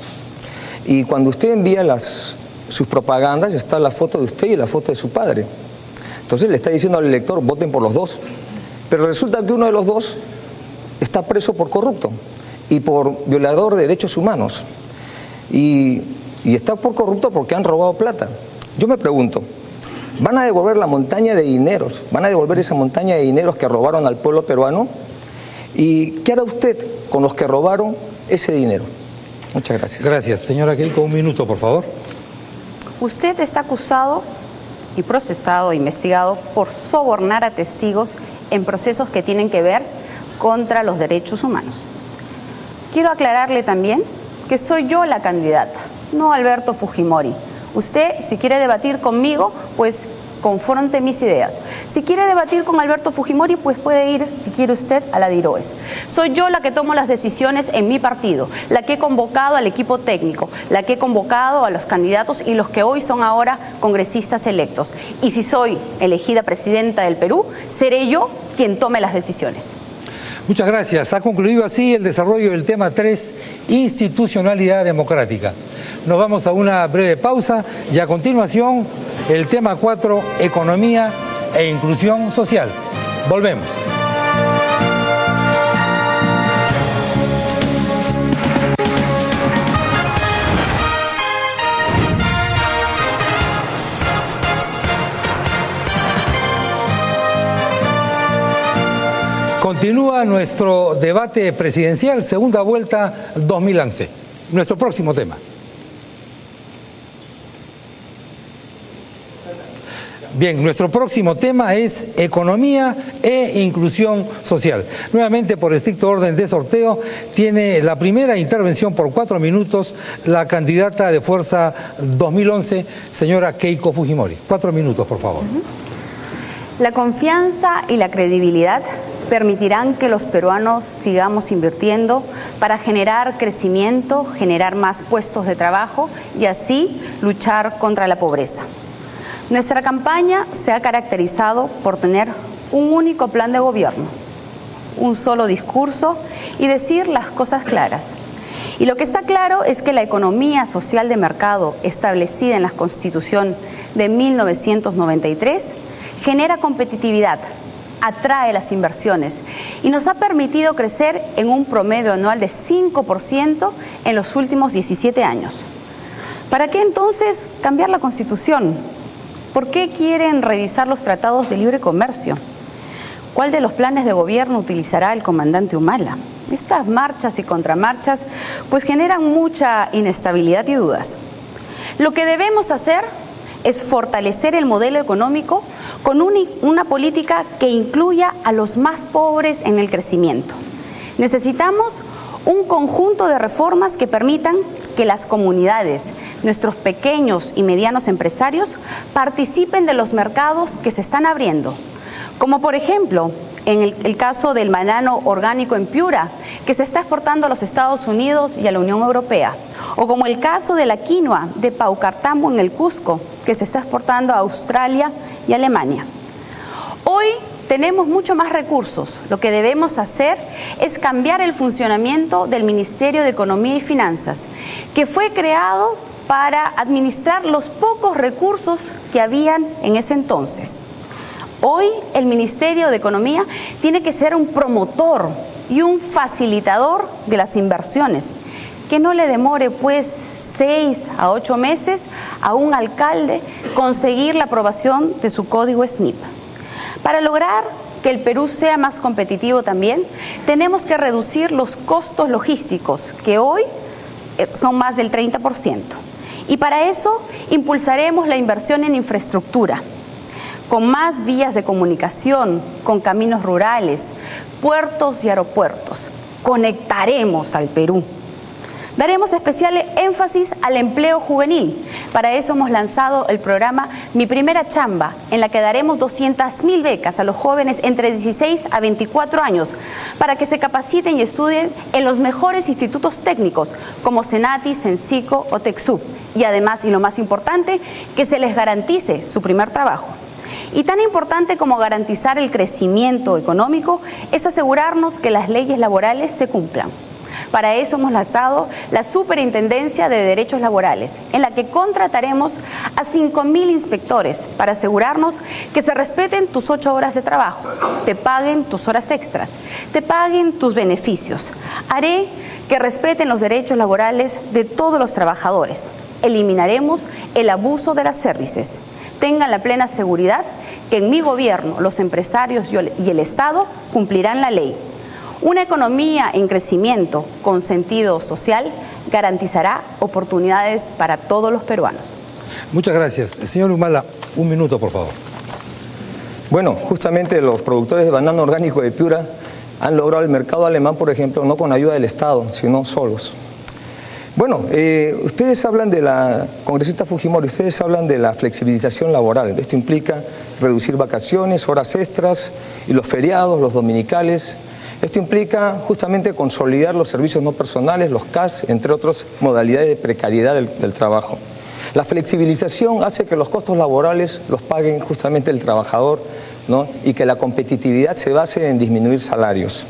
Y cuando usted envía sus propagandas está la foto de usted y la foto de su padre. Entonces le está diciendo al elector, voten por los dos. Pero resulta que uno de los dos está preso por corrupto y por violador de derechos humanos. Y está por corrupto porque han robado plata. Yo me pregunto, ¿van a devolver la montaña de dineros? ¿Van a devolver esa montaña de dineros que robaron al pueblo peruano? ¿Y qué hará usted con los que robaron ese dinero? Muchas gracias. Gracias. Señora Keiko, un minuto, por favor. Usted está acusado y procesado e investigado por sobornar a testigos en procesos que tienen que ver contra los derechos humanos. Quiero aclararle también que soy yo la candidata, no Alberto Fujimori. Usted, si quiere debatir conmigo, pues confronte mis ideas. Si quiere debatir con Alberto Fujimori, pues puede ir, si quiere usted, a la DIROES. Soy yo la que tomo las decisiones en mi partido, la que he convocado al equipo técnico, la que he convocado a los candidatos y los que hoy son ahora congresistas electos. Y si soy elegida presidenta del Perú, seré yo quien tome las decisiones. Muchas gracias. Ha concluido así el desarrollo del tema 3, institucionalidad democrática. Nos vamos a una breve pausa y a continuación el tema 4, economía e inclusión social. Volvemos. Continúa nuestro debate presidencial, segunda vuelta 2011. Nuestro próximo tema. Bien, nuestro próximo tema es economía e inclusión social. Nuevamente, por estricto orden de sorteo, tiene la primera intervención por 4 minutos la candidata de Fuerza 2011, señora Keiko Fujimori. 4 minutos, por favor. La confianza y la credibilidad permitirán que los peruanos sigamos invirtiendo para generar crecimiento, generar más puestos de trabajo y así luchar contra la pobreza. Nuestra campaña se ha caracterizado por tener un único plan de gobierno, un solo discurso y decir las cosas claras. Y lo que está claro es que la economía social de mercado establecida en la Constitución de 1993 genera competitividad, atrae las inversiones y nos ha permitido crecer en un promedio anual de 5% en los últimos 17 años. ¿Para qué entonces cambiar la Constitución? ¿Por qué quieren revisar los tratados de libre comercio? ¿Cuál de los planes de gobierno utilizará el comandante Humala? Estas marchas y contramarchas pues generan mucha inestabilidad y dudas. Lo que debemos hacer es fortalecer el modelo económico con una política que incluya a los más pobres en el crecimiento. Necesitamos un conjunto de reformas que permitan que las comunidades, nuestros pequeños y medianos empresarios, participen de los mercados que se están abriendo, como por ejemplo en el caso del banano orgánico en Piura, que se está exportando a los Estados Unidos y a la Unión Europea, o como el caso de la quinoa de Paucartambo en el Cusco, que se está exportando a Australia y Alemania. Hoy tenemos mucho más recursos. Lo que debemos hacer es cambiar el funcionamiento del Ministerio de Economía y Finanzas, que fue creado para administrar los pocos recursos que habían en ese entonces. Hoy el Ministerio de Economía tiene que ser un promotor y un facilitador de las inversiones, que no le demore pues 6 a 8 meses a un alcalde conseguir la aprobación de su código SNIP. Para lograr que el Perú sea más competitivo también, tenemos que reducir los costos logísticos, que hoy son más del 30%. Y para eso impulsaremos la inversión en infraestructura, con más vías de comunicación, con caminos rurales, puertos y aeropuertos. Conectaremos al Perú. Daremos especial énfasis al empleo juvenil. Para eso hemos lanzado el programa Mi Primera Chamba, en la que daremos 200.000 becas a los jóvenes entre 16 a 24 años para que se capaciten y estudien en los mejores institutos técnicos como Senati, Sensico o TecSub. Y además, y lo más importante, que se les garantice su primer trabajo. Y tan importante como garantizar el crecimiento económico es asegurarnos que las leyes laborales se cumplan. Para eso hemos lanzado la Superintendencia de Derechos Laborales, en la que contrataremos a 5.000 inspectores para asegurarnos que se respeten tus 8 horas de trabajo, te paguen tus horas extras, te paguen tus beneficios. Haré que respeten los derechos laborales de todos los trabajadores. Eliminaremos el abuso de las services. Tengan la plena seguridad que en mi gobierno los empresarios y el Estado cumplirán la ley. Una economía en crecimiento con sentido social garantizará oportunidades para todos los peruanos. Muchas gracias. Señor Humala, un minuto, por favor. Bueno, justamente los productores de banano orgánico de Piura han logrado el mercado alemán, por ejemplo, no con ayuda del Estado, sino solos. Bueno, ustedes hablan de la, congresista Fujimori, ustedes hablan de la flexibilización laboral. Esto implica reducir vacaciones, horas extras y los feriados, los dominicales. Esto implica justamente consolidar los servicios no personales, los CAS, entre otras modalidades de precariedad del trabajo. La flexibilización hace que los costos laborales los paguen justamente el trabajador, ¿no? Y que la competitividad se base en disminuir salarios.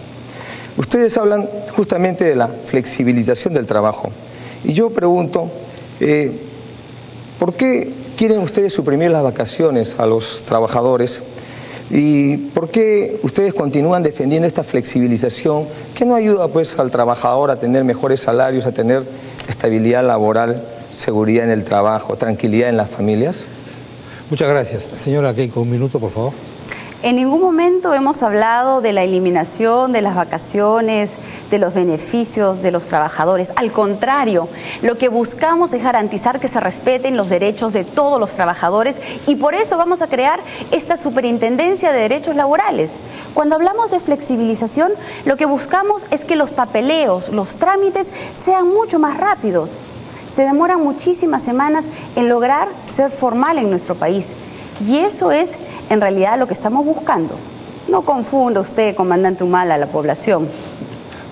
Ustedes hablan justamente de la flexibilización del trabajo. Y yo pregunto, ¿por qué quieren ustedes suprimir las vacaciones a los trabajadores? ¿Y por qué ustedes continúan defendiendo esta flexibilización que no ayuda pues al trabajador a tener mejores salarios, a tener estabilidad laboral, seguridad en el trabajo, tranquilidad en las familias? Muchas gracias. Señora Keiko, un minuto, por favor. En ningún momento hemos hablado de la eliminación de las vacaciones, de los beneficios de los trabajadores. Al contrario, lo que buscamos es garantizar que se respeten los derechos de todos los trabajadores y por eso vamos a crear esta Superintendencia de Derechos Laborales. Cuando hablamos de flexibilización, lo que buscamos es que los papeleos, los trámites sean mucho más rápidos. Se demoran muchísimas semanas en lograr ser formal en nuestro país. Y eso es en realidad lo que estamos buscando. No confunda usted, comandante Humala, a la población.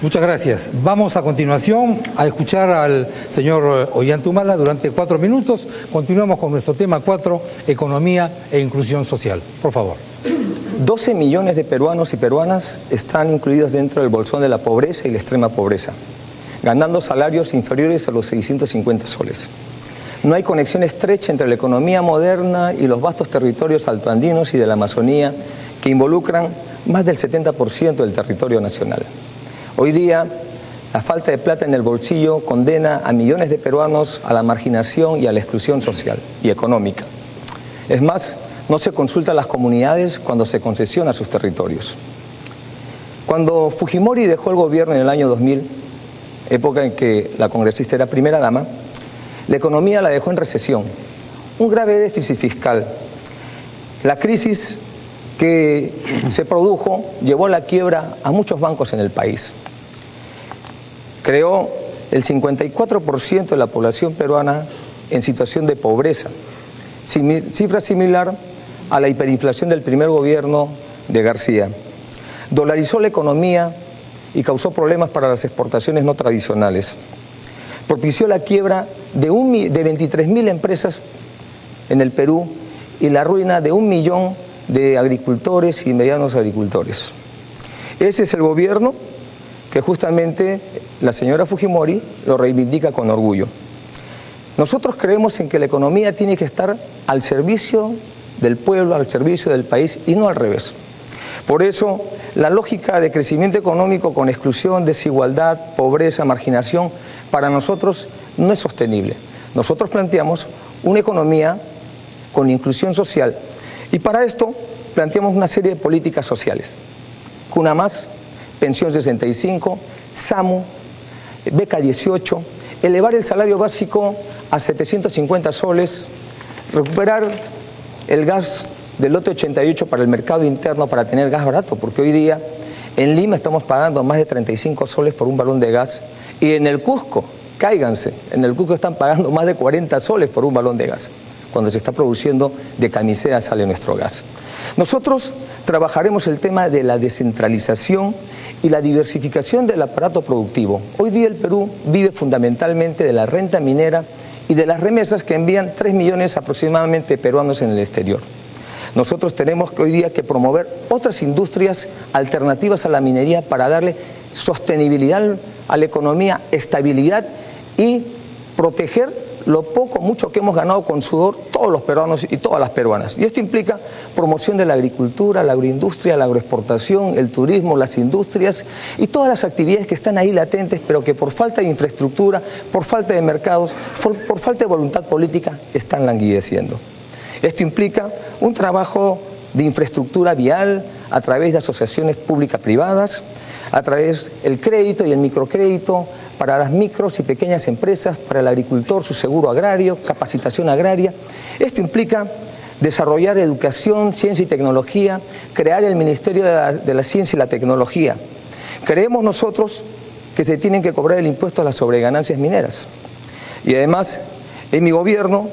Muchas gracias. Vamos a continuación a escuchar al señor Ollanta-Humala durante 4 minutos. Continuamos con nuestro tema 4, economía e inclusión social. Por favor. 12 millones de peruanos y peruanas están incluidos dentro del bolsón de la pobreza y la extrema pobreza, ganando salarios inferiores a los 650 soles. No hay conexión estrecha entre la economía moderna y los vastos territorios altoandinos y de la Amazonía que involucran más del 70% del territorio nacional. Hoy día, la falta de plata en el bolsillo condena a millones de peruanos a la marginación y a la exclusión social y económica. Es más, no se consulta a las comunidades cuando se concesiona sus territorios. Cuando Fujimori dejó el gobierno en el año 2000, época en que la congresista era primera dama, la economía la dejó en recesión, un grave déficit fiscal. La crisis que se produjo llevó a la quiebra a muchos bancos en el país. Creó el 54% de la población peruana en situación de pobreza, cifra similar a la hiperinflación del primer gobierno de García. Dolarizó la economía y causó problemas para las exportaciones no tradicionales. Propició la quiebra de 23.000 empresas en el Perú y la ruina de 1 millón de agricultores y medianos agricultores. Ese es el gobierno que justamente la señora Fujimori lo reivindica con orgullo. Nosotros creemos en que la economía tiene que estar al servicio del pueblo, al servicio del país y no al revés. Por eso, la lógica de crecimiento económico con exclusión, desigualdad, pobreza, marginación, para nosotros no es sostenible. Nosotros planteamos una economía con inclusión social y para esto planteamos una serie de políticas sociales. Cuna Más, Pensión 65, SAMU, Beca 18, elevar el salario básico a 750 soles, recuperar el gas del lote 88 para el mercado interno para tener gas barato, porque hoy día en Lima estamos pagando más de 35 soles por un balón de gas y en el Cusco, cáiganse, en el Cusco están pagando más de 40 soles por un balón de gas. Cuando se está produciendo de Camisea sale nuestro gas. Nosotros trabajaremos el tema de la descentralización y la diversificación del aparato productivo. Hoy día el Perú vive fundamentalmente de la renta minera y de las remesas que envían 3 millones aproximadamente peruanos en el exterior. Nosotros tenemos que hoy día que promover otras industrias alternativas a la minería para darle sostenibilidad a la economía, estabilidad y proteger lo poco, mucho que hemos ganado con sudor todos los peruanos y todas las peruanas. Y esto implica promoción de la agricultura, la agroindustria, la agroexportación, el turismo, las industrias y todas las actividades que están ahí latentes, pero que por falta de infraestructura, por falta de mercados, por falta de voluntad política, están languideciendo. Esto implica un trabajo de infraestructura vial a través de asociaciones públicas-privadas, a través del crédito y el microcrédito, para las micros y pequeñas empresas, para el agricultor, su seguro agrario, capacitación agraria. Esto implica desarrollar educación, ciencia y tecnología, crear el Ministerio de la Ciencia y la Tecnología. Creemos nosotros que se tienen que cobrar el impuesto a las sobreganancias mineras. Y además, en mi gobierno,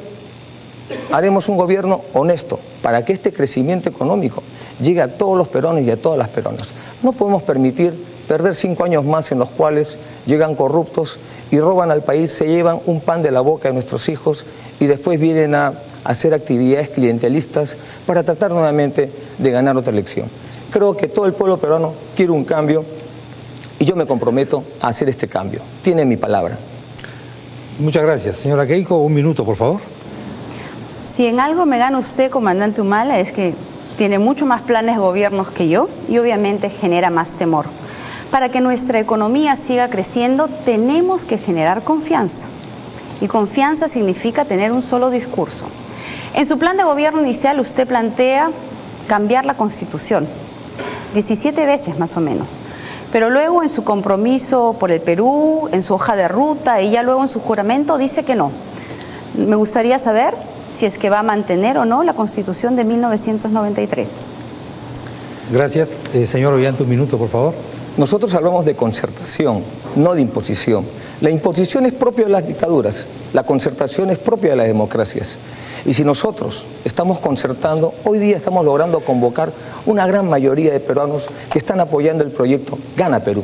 haremos un gobierno honesto para que este crecimiento económico llegue a todos los peruanos y a todas las peruanas. No podemos permitir perder 5 años más en los cuales llegan corruptos y roban al país, se llevan un pan de la boca de nuestros hijos y después vienen a hacer actividades clientelistas para tratar nuevamente de ganar otra elección. Creo que todo el pueblo peruano quiere un cambio y yo me comprometo a hacer este cambio. Tiene mi palabra. Muchas gracias. Señora Keiko, un minuto, por favor. Si en algo me gana usted, comandante Humala, es que tiene mucho más planes de gobiernos que yo y obviamente genera más temor. Para que nuestra economía siga creciendo, tenemos que generar confianza. Y confianza significa tener un solo discurso. En su plan de gobierno inicial usted plantea cambiar la Constitución, 17 veces más o menos. Pero luego en su compromiso por el Perú, en su hoja de ruta y ya luego en su juramento dice que no. Me gustaría saber si es que va a mantener o no la Constitución de 1993. Gracias. Señor Ollanta, un minuto, por favor. Nosotros hablamos de concertación, no de imposición. La imposición es propia de las dictaduras, la concertación es propia de las democracias. Y si nosotros estamos concertando, hoy día estamos logrando convocar una gran mayoría de peruanos que están apoyando el proyecto Gana Perú.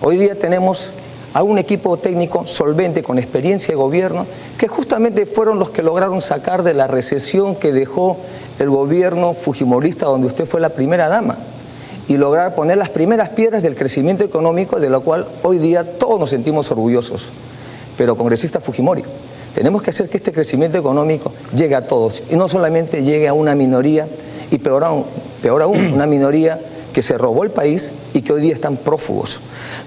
Hoy día tenemos a un equipo técnico solvente con experiencia de gobierno que justamente fueron los que lograron sacar de la recesión que dejó el gobierno fujimorista donde usted fue la primera dama y lograr poner las primeras piedras del crecimiento económico de lo cual hoy día todos nos sentimos orgullosos. Pero congresista Fujimori, tenemos que hacer que este crecimiento económico llegue a todos y no solamente llegue a una minoría y peor aún una minoría que se robó el país y que hoy día están prófugos.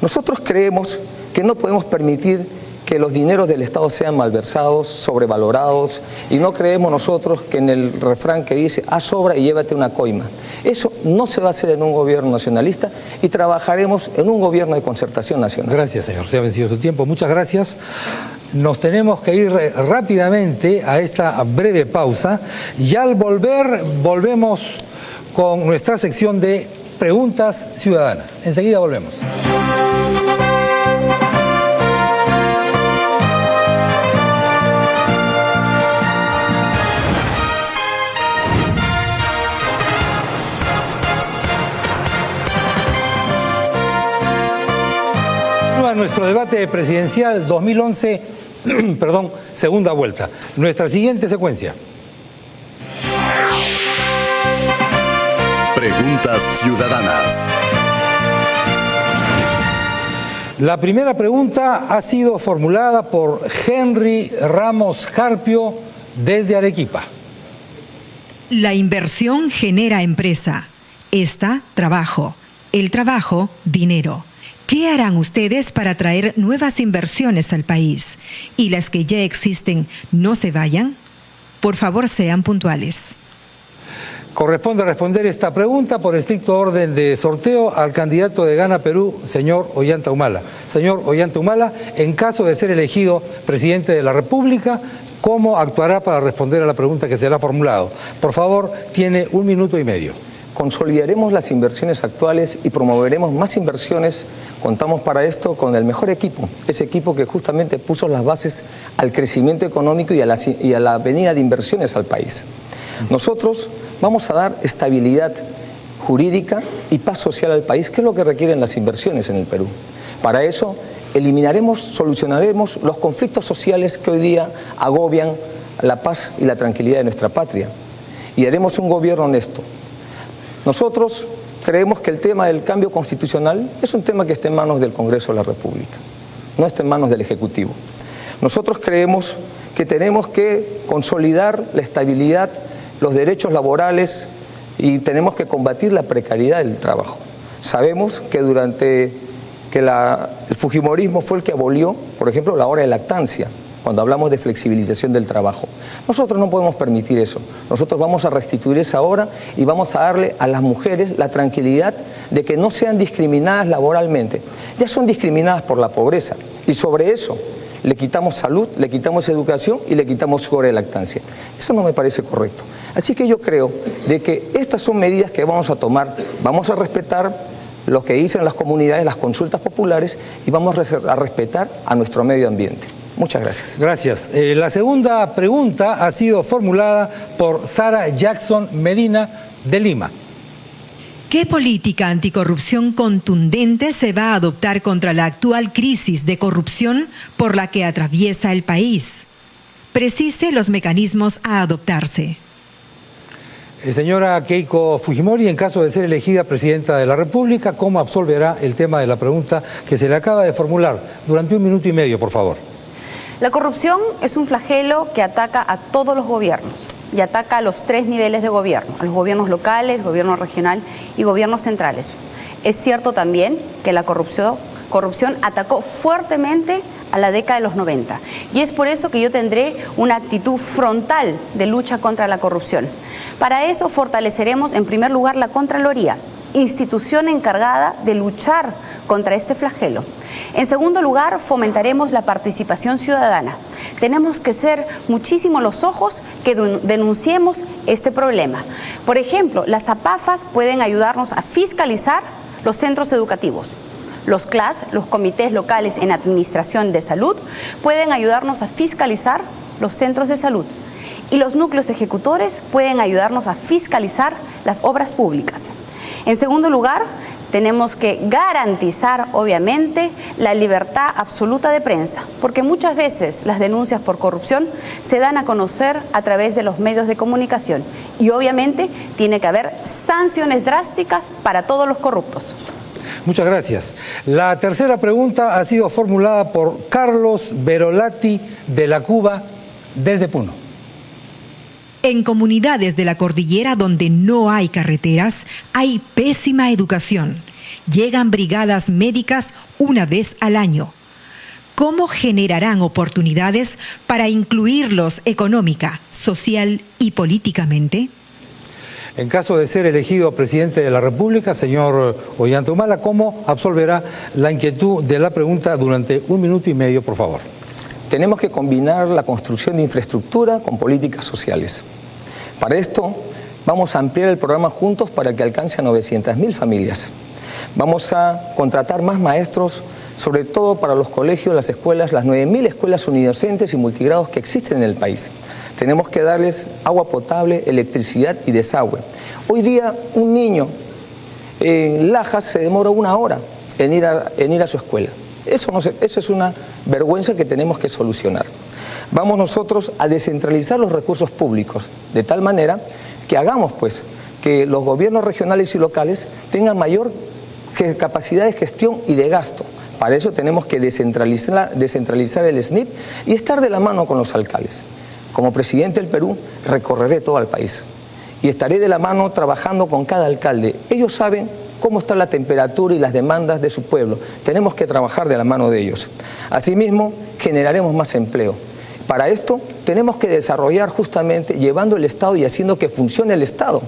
Nosotros creemos que no podemos permitir que los dineros del Estado sean malversados, sobrevalorados, y no creemos nosotros que en el refrán que dice, haz obra y llévate una coima. Eso no se va a hacer en un gobierno nacionalista y trabajaremos en un gobierno de concertación nacional. Gracias, señor. Se ha vencido su tiempo. Muchas gracias. Nos tenemos que ir rápidamente a esta breve pausa y al volver, volvemos con nuestra sección de preguntas ciudadanas. Enseguida volvemos. Nuestro debate presidencial 2011, segunda vuelta. Nuestra siguiente secuencia. Preguntas ciudadanas. La primera pregunta ha sido formulada por Henry Ramos Carpio desde Arequipa. La inversión genera empresa. Esta, trabajo. El trabajo, dinero. ¿Qué harán ustedes para atraer nuevas inversiones al país? ¿Y las que ya existen no se vayan? Por favor, sean puntuales. Corresponde responder esta pregunta por estricto orden de sorteo al candidato de Gana Perú, señor Ollanta Humala. Señor Ollanta Humala, en caso de ser elegido presidente de la República, ¿cómo actuará para responder a la pregunta que se le ha formulado? Por favor, tiene 1 minuto y medio. Consolidaremos las inversiones actuales y promoveremos más inversiones. Contamos para esto con el mejor equipo, ese equipo que justamente puso las bases al crecimiento económico y a la venida de inversiones al país. Nosotros vamos a dar estabilidad jurídica y paz social al país, que es lo que requieren las inversiones en el Perú. Para eso solucionaremos los conflictos sociales que hoy día agobian la paz y la tranquilidad de nuestra patria. Y haremos un gobierno honesto. Nosotros creemos que el tema del cambio constitucional es un tema que está en manos del Congreso de la República, no está en manos del Ejecutivo. Nosotros creemos que tenemos que consolidar la estabilidad, los derechos laborales y tenemos que combatir la precariedad del trabajo. Sabemos que el fujimorismo fue el que abolió, por ejemplo, la hora de lactancia, cuando hablamos de flexibilización del trabajo. Nosotros no podemos permitir eso. Nosotros vamos a restituir esa hora y vamos a darle a las mujeres la tranquilidad de que no sean discriminadas laboralmente. Ya son discriminadas por la pobreza y sobre eso le quitamos salud, le quitamos educación y le quitamos hora de lactancia. Eso no me parece correcto. Así que yo creo de que estas son medidas que vamos a tomar, vamos a respetar lo que dicen las comunidades, las consultas populares y vamos a respetar a nuestro medio ambiente. Muchas gracias. Gracias. La segunda pregunta ha sido formulada por Sara Jackson Medina de Lima. ¿Qué política anticorrupción contundente se va a adoptar contra la actual crisis de corrupción por la que atraviesa el país? Precise los mecanismos a adoptarse. Señora Keiko Fujimori, en caso de ser elegida presidenta de la República, ¿cómo absolverá el tema de la pregunta que se le acaba de formular? Durante 1 minuto y medio, por favor. La corrupción es un flagelo que ataca a todos los gobiernos y ataca a los 3 niveles de gobierno, a los gobiernos locales, gobierno regional y gobiernos centrales. Es cierto también que la corrupción atacó fuertemente a la década de los 90 y es por eso que yo tendré una actitud frontal de lucha contra la corrupción. Para eso fortaleceremos en primer lugar la Contraloría, institución encargada de luchar contra este flagelo. En segundo lugar, fomentaremos la participación ciudadana. Tenemos que ser muchísimos los ojos que denunciemos este problema. Por ejemplo, las APAFAS pueden ayudarnos a fiscalizar los centros educativos. Los CLAS, los comités locales en administración de salud, pueden ayudarnos a fiscalizar los centros de salud. Y los núcleos ejecutores pueden ayudarnos a fiscalizar las obras públicas. En segundo lugar, tenemos que garantizar, obviamente, la libertad absoluta de prensa, porque muchas veces las denuncias por corrupción se dan a conocer a través de los medios de comunicación y obviamente tiene que haber sanciones drásticas para todos los corruptos. Muchas gracias. La tercera pregunta ha sido formulada por Carlos Verolati de la Cuba desde Puno. En comunidades de la cordillera donde no hay carreteras, hay pésima educación. Llegan brigadas médicas una vez al año. ¿Cómo generarán oportunidades para incluirlos económica, social y políticamente? En caso de ser elegido presidente de la República, señor Ollanta Humala, ¿cómo absolverá la inquietud de la pregunta durante 1 minuto y medio, por favor? Tenemos que combinar la construcción de infraestructura con políticas sociales. Para esto, vamos a ampliar el programa Juntos para que alcance a 900.000 familias. Vamos a contratar más maestros, sobre todo para los colegios, las escuelas, las 9.000 escuelas unidocentes y multigrados que existen en el país. Tenemos que darles agua potable, electricidad y desagüe. Hoy día, un niño en Lajas se demora 1 hora en ir a su escuela. Eso es una vergüenza que tenemos que solucionar. Vamos nosotros a descentralizar los recursos públicos, de tal manera que hagamos pues que los gobiernos regionales y locales tengan mayor capacidad de gestión y de gasto. Para eso tenemos que descentralizar el SNIP y estar de la mano con los alcaldes. Como presidente del Perú, recorreré todo el país y estaré de la mano trabajando con cada alcalde. Ellos saben cómo está la temperatura y las demandas de su pueblo. Tenemos que trabajar de la mano de ellos. Asimismo, generaremos más empleo. Para esto tenemos que desarrollar justamente llevando el Estado y haciendo que funcione el Estado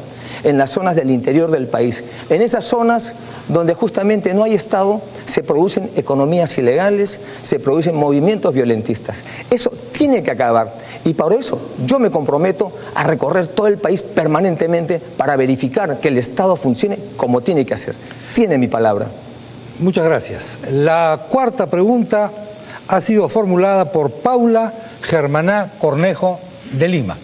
en las zonas del interior del país. En esas zonas donde justamente no hay Estado, se producen economías ilegales, se producen movimientos violentistas. Eso tiene que acabar y por eso yo me comprometo a recorrer todo el país permanentemente para verificar que el Estado funcione como tiene que hacer. Tiene mi palabra. Muchas gracias. La cuarta pregunta ha sido formulada por Paula Germaná Cornejo de Lima.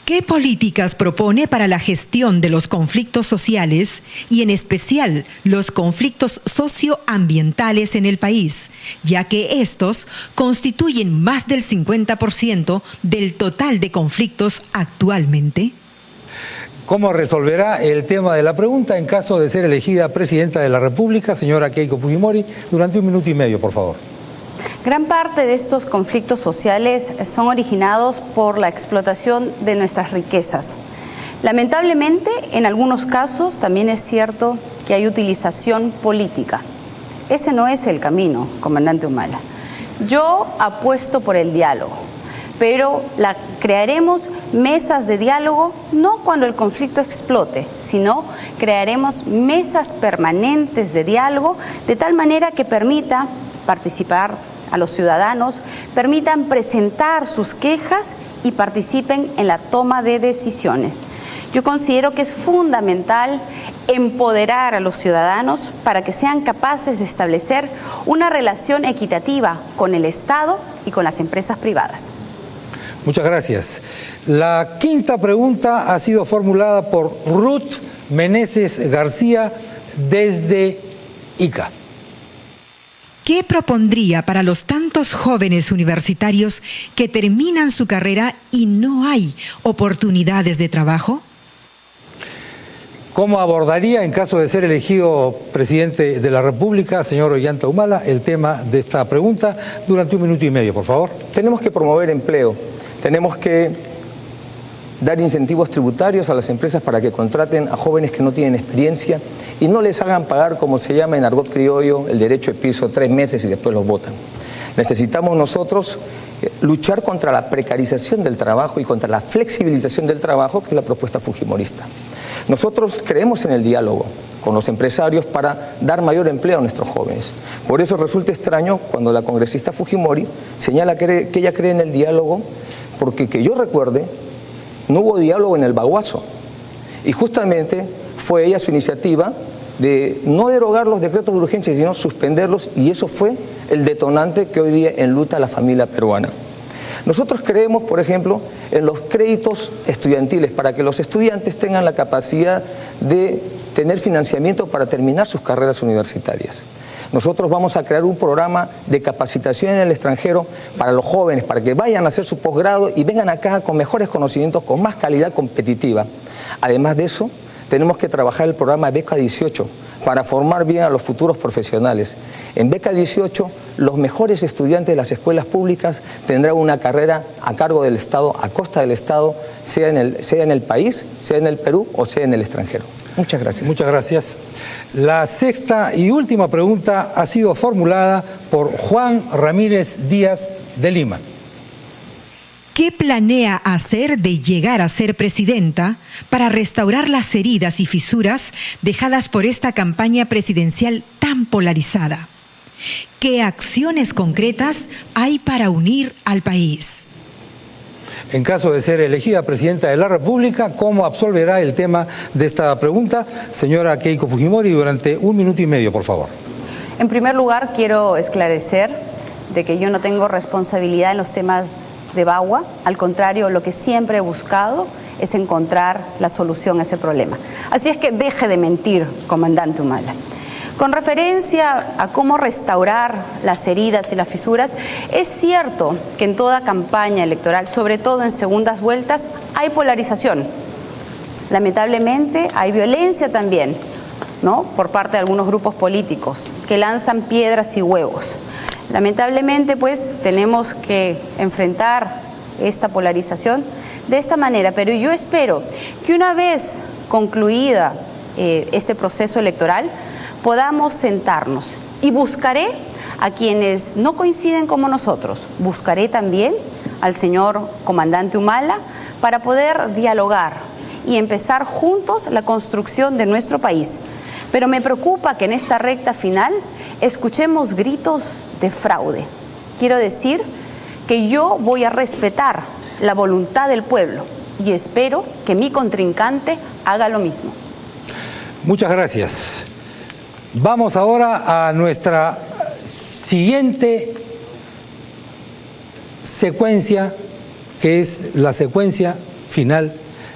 ¿Qué políticas propone para la gestión de los conflictos sociales y en especial los conflictos socioambientales en el país, ya que estos constituyen más del 50% del total de conflictos actualmente? ¿Cómo resolverá el tema de la pregunta en caso de ser elegida presidenta de la República, señora Keiko Fujimori, durante 1 minuto y medio, por favor? Gran parte de estos conflictos sociales son originados por la explotación de nuestras riquezas. Lamentablemente, en algunos casos también es cierto que hay utilización política. Ese no es el camino, comandante Humala. Yo apuesto por el diálogo, pero crearemos mesas de diálogo no cuando el conflicto explote, sino crearemos mesas permanentes de diálogo de tal manera que permita participar a los ciudadanos, permitan presentar sus quejas y participen en la toma de decisiones. Yo considero que es fundamental empoderar a los ciudadanos para que sean capaces de establecer una relación equitativa con el Estado y con las empresas privadas. Muchas gracias. La quinta pregunta ha sido formulada por Ruth Meneses García desde Ica. ¿Qué propondría para los tantos jóvenes universitarios que terminan su carrera y no hay oportunidades de trabajo? ¿Cómo abordaría, en caso de ser elegido presidente de la República, señor Ollanta Humala, el tema de esta pregunta durante 1 minuto y medio, por favor? Tenemos que promover empleo, tenemos que dar incentivos tributarios a las empresas para que contraten a jóvenes que no tienen experiencia y no les hagan pagar, como se llama en argot criollo, el derecho de piso 3 meses y después los botan. Necesitamos nosotros luchar contra la precarización del trabajo y contra la flexibilización del trabajo, que es la propuesta fujimorista. Nosotros creemos en el diálogo con los empresarios para dar mayor empleo a nuestros jóvenes. Por eso resulta extraño cuando la congresista Fujimori señala que ella cree en el diálogo, porque que yo recuerde, no hubo diálogo en el Baguazo. Y justamente fue ella su iniciativa de no derogar los decretos de urgencia, sino suspenderlos, y eso fue el detonante que hoy día enluta a la familia peruana. Nosotros creemos, por ejemplo, en los créditos estudiantiles para que los estudiantes tengan la capacidad de tener financiamiento para terminar sus carreras universitarias. Nosotros vamos a crear un programa de capacitación en el extranjero para los jóvenes, para que vayan a hacer su posgrado y vengan acá con mejores conocimientos, con más calidad competitiva. Además de eso, tenemos que trabajar el programa Beca 18 para formar bien a los futuros profesionales. En Beca 18, los mejores estudiantes de las escuelas públicas tendrán una carrera a cargo del Estado, a costa del Estado, sea en el país, sea en el Perú o sea en el extranjero. Muchas gracias. Muchas gracias. La sexta y última pregunta ha sido formulada por Juan Ramírez Díaz de Lima. ¿Qué planea hacer de llegar a ser presidenta para restaurar las heridas y fisuras dejadas por esta campaña presidencial tan polarizada? ¿Qué acciones concretas hay para unir al país? En caso de ser elegida presidenta de la República, ¿cómo absolverá el tema de esta pregunta? Señora Keiko Fujimori, durante 1 minuto y medio, por favor. En primer lugar, quiero esclarecer de que yo no tengo responsabilidad en los temas de Bagua. Al contrario, lo que siempre he buscado es encontrar la solución a ese problema. Así es que deje de mentir, comandante Humala. Con referencia a cómo restaurar las heridas y las fisuras, es cierto que en toda campaña electoral, sobre todo en segundas vueltas, hay polarización. Lamentablemente hay violencia también, ¿no?, por parte de algunos grupos políticos que lanzan piedras y huevos. Lamentablemente, pues, tenemos que enfrentar esta polarización de esta manera, pero yo espero que una vez concluida este proceso electoral podamos sentarnos y buscaré a quienes no coinciden como nosotros, buscaré también al señor comandante Humala para poder dialogar y empezar juntos la construcción de nuestro país. Pero me preocupa que en esta recta final escuchemos gritos de fraude. Quiero decir que yo voy a respetar la voluntad del pueblo y espero que mi contrincante haga lo mismo. Muchas gracias. Vamos ahora a nuestra siguiente secuencia, que es la secuencia final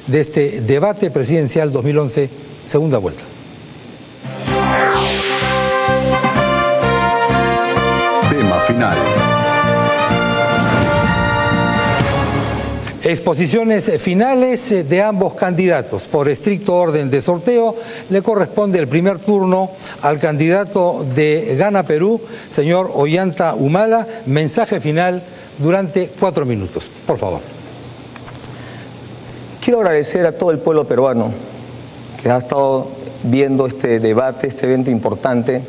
de este debate presidencial 2011, segunda vuelta. Tema final. Exposiciones finales de ambos candidatos. Por estricto orden de sorteo, le corresponde el primer turno al candidato de Gana Perú, señor Ollanta Humala. Mensaje final durante 4 minutos, por favor. Quiero agradecer a todo el pueblo peruano que ha estado viendo este debate, este evento importante,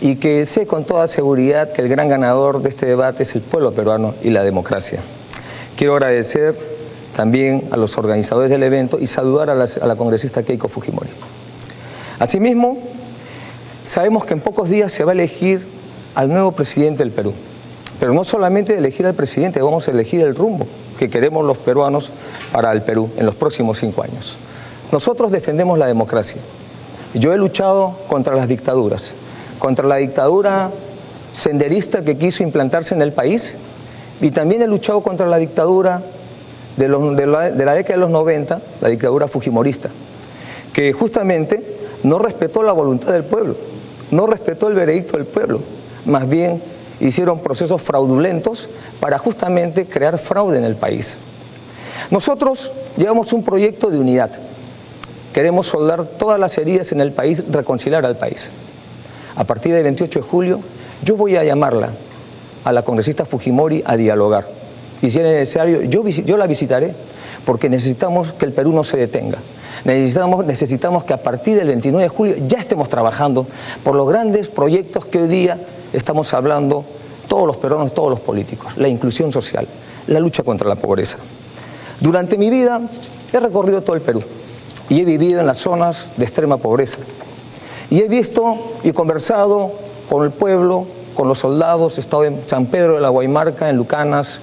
y que sé con toda seguridad que el gran ganador de este debate es el pueblo peruano y la democracia. Quiero agradecer también a los organizadores del evento y saludar a la congresista Keiko Fujimori. Asimismo, sabemos que en pocos días se va a elegir al nuevo presidente del Perú. Pero no solamente elegir al presidente, vamos a elegir el rumbo que queremos los peruanos para el Perú en los próximos 5 años. Nosotros defendemos la democracia. Yo he luchado contra las dictaduras, contra la dictadura senderista que quiso implantarse en el país, y también he luchado contra la dictadura de la década de los 90, la dictadura fujimorista, que justamente no respetó la voluntad del pueblo, no respetó el veredicto del pueblo, más bien hicieron procesos fraudulentos para justamente crear fraude en el país. Nosotros llevamos un proyecto de unidad. Queremos soldar todas las heridas en el país, reconciliar al país. A partir del 28 de julio, yo voy a llamarla a la congresista Fujimori a dialogar. Y si es necesario, yo la visitaré, porque necesitamos que el Perú no se detenga. Necesitamos que a partir del 29 de julio ya estemos trabajando por los grandes proyectos que hoy día estamos hablando todos los peruanos, todos los políticos: la inclusión social, la lucha contra la pobreza. Durante mi vida he recorrido todo el Perú y he vivido en las zonas de extrema pobreza. Y he visto y conversado con el pueblo, con los soldados. He estado en San Pedro de la Guaymarca, en Lucanas,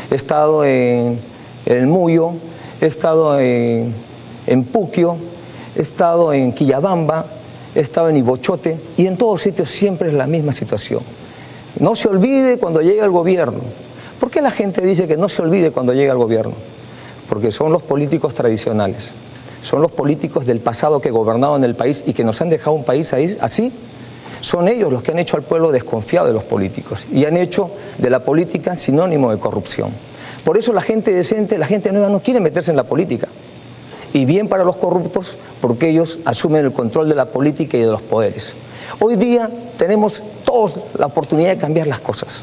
he estado en el Muyo, he estado en Puquio, he estado en Quillabamba, he estado en Ibochote, y en todos sitios siempre es la misma situación. No se olvide cuando llega el gobierno. ¿Por qué la gente dice que no se olvide cuando llega el gobierno? Porque son los políticos tradicionales, son los políticos del pasado que gobernaban el país y que nos han dejado un país así. Son ellos los que han hecho al pueblo desconfiado de los políticos y han hecho de la política sinónimo de corrupción. Por eso la gente decente, la gente nueva no quiere meterse en la política. Y bien para los corruptos, porque ellos asumen el control de la política y de los poderes. Hoy día tenemos todos la oportunidad de cambiar las cosas.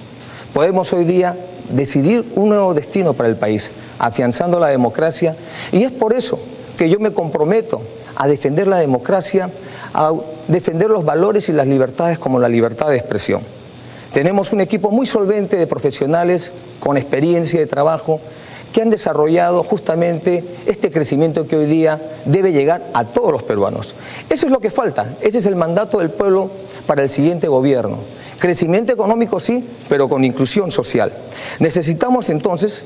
Podemos hoy día decidir un nuevo destino para el país, afianzando la democracia, y es por eso que yo me comprometo a defender la democracia, a defender los valores y las libertades como la libertad de expresión. Tenemos un equipo muy solvente de profesionales con experiencia de trabajo que han desarrollado justamente este crecimiento que hoy día debe llegar a todos los peruanos. Eso es lo que falta, ese es el mandato del pueblo para el siguiente gobierno. Crecimiento económico sí, pero con inclusión social. Necesitamos entonces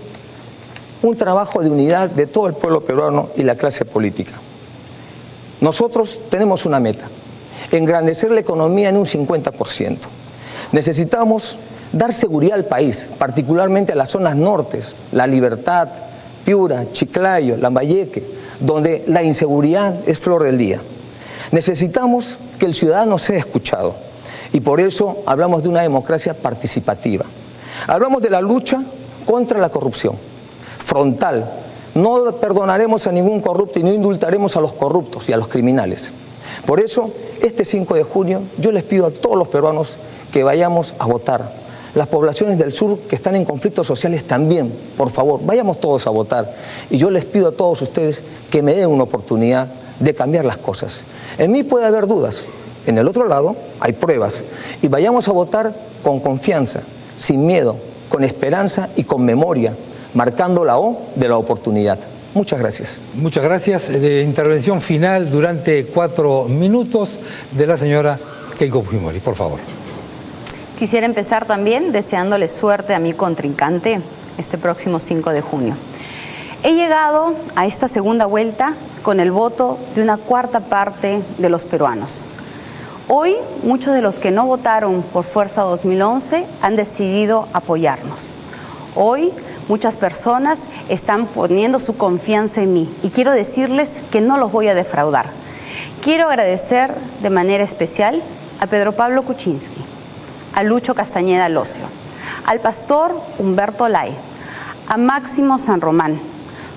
un trabajo de unidad de todo el pueblo peruano y la clase política. Nosotros tenemos una meta: engrandecer la economía en un 50%. Necesitamos dar seguridad al país, particularmente a las zonas nortes, La Libertad, Piura, Chiclayo, Lambayeque, donde la inseguridad es flor del día. Necesitamos que el ciudadano sea escuchado, y por eso hablamos de una democracia participativa. Hablamos de la lucha contra la corrupción, frontal, No perdonaremos a ningún corrupto y no indultaremos a los corruptos y a los criminales. Por eso, este 5 de junio, yo les pido a todos los peruanos que vayamos a votar. Las poblaciones del sur que están en conflictos sociales también, por favor, vayamos todos a votar. Y yo les pido a todos ustedes que me den una oportunidad de cambiar las cosas. En mí puede haber dudas, en el otro lado hay pruebas. Y vayamos a votar con confianza, sin miedo, con esperanza y con memoria, marcando la O de la oportunidad. Muchas gracias. Muchas gracias. De intervención final durante 4 minutos de la señora Keiko Fujimori, por favor. Quisiera empezar también deseándole suerte a mi contrincante este próximo 5 de junio. He llegado a esta segunda vuelta con el voto de una cuarta parte de los peruanos. Hoy, muchos de los que no votaron por Fuerza 2011 han decidido apoyarnos. Hoy, muchas personas están poniendo su confianza en mí y quiero decirles que no los voy a defraudar. Quiero agradecer de manera especial a Pedro Pablo Kuczynski, a Lucho Castañeda Locio, al pastor Humberto Lay, a Máximo San Román,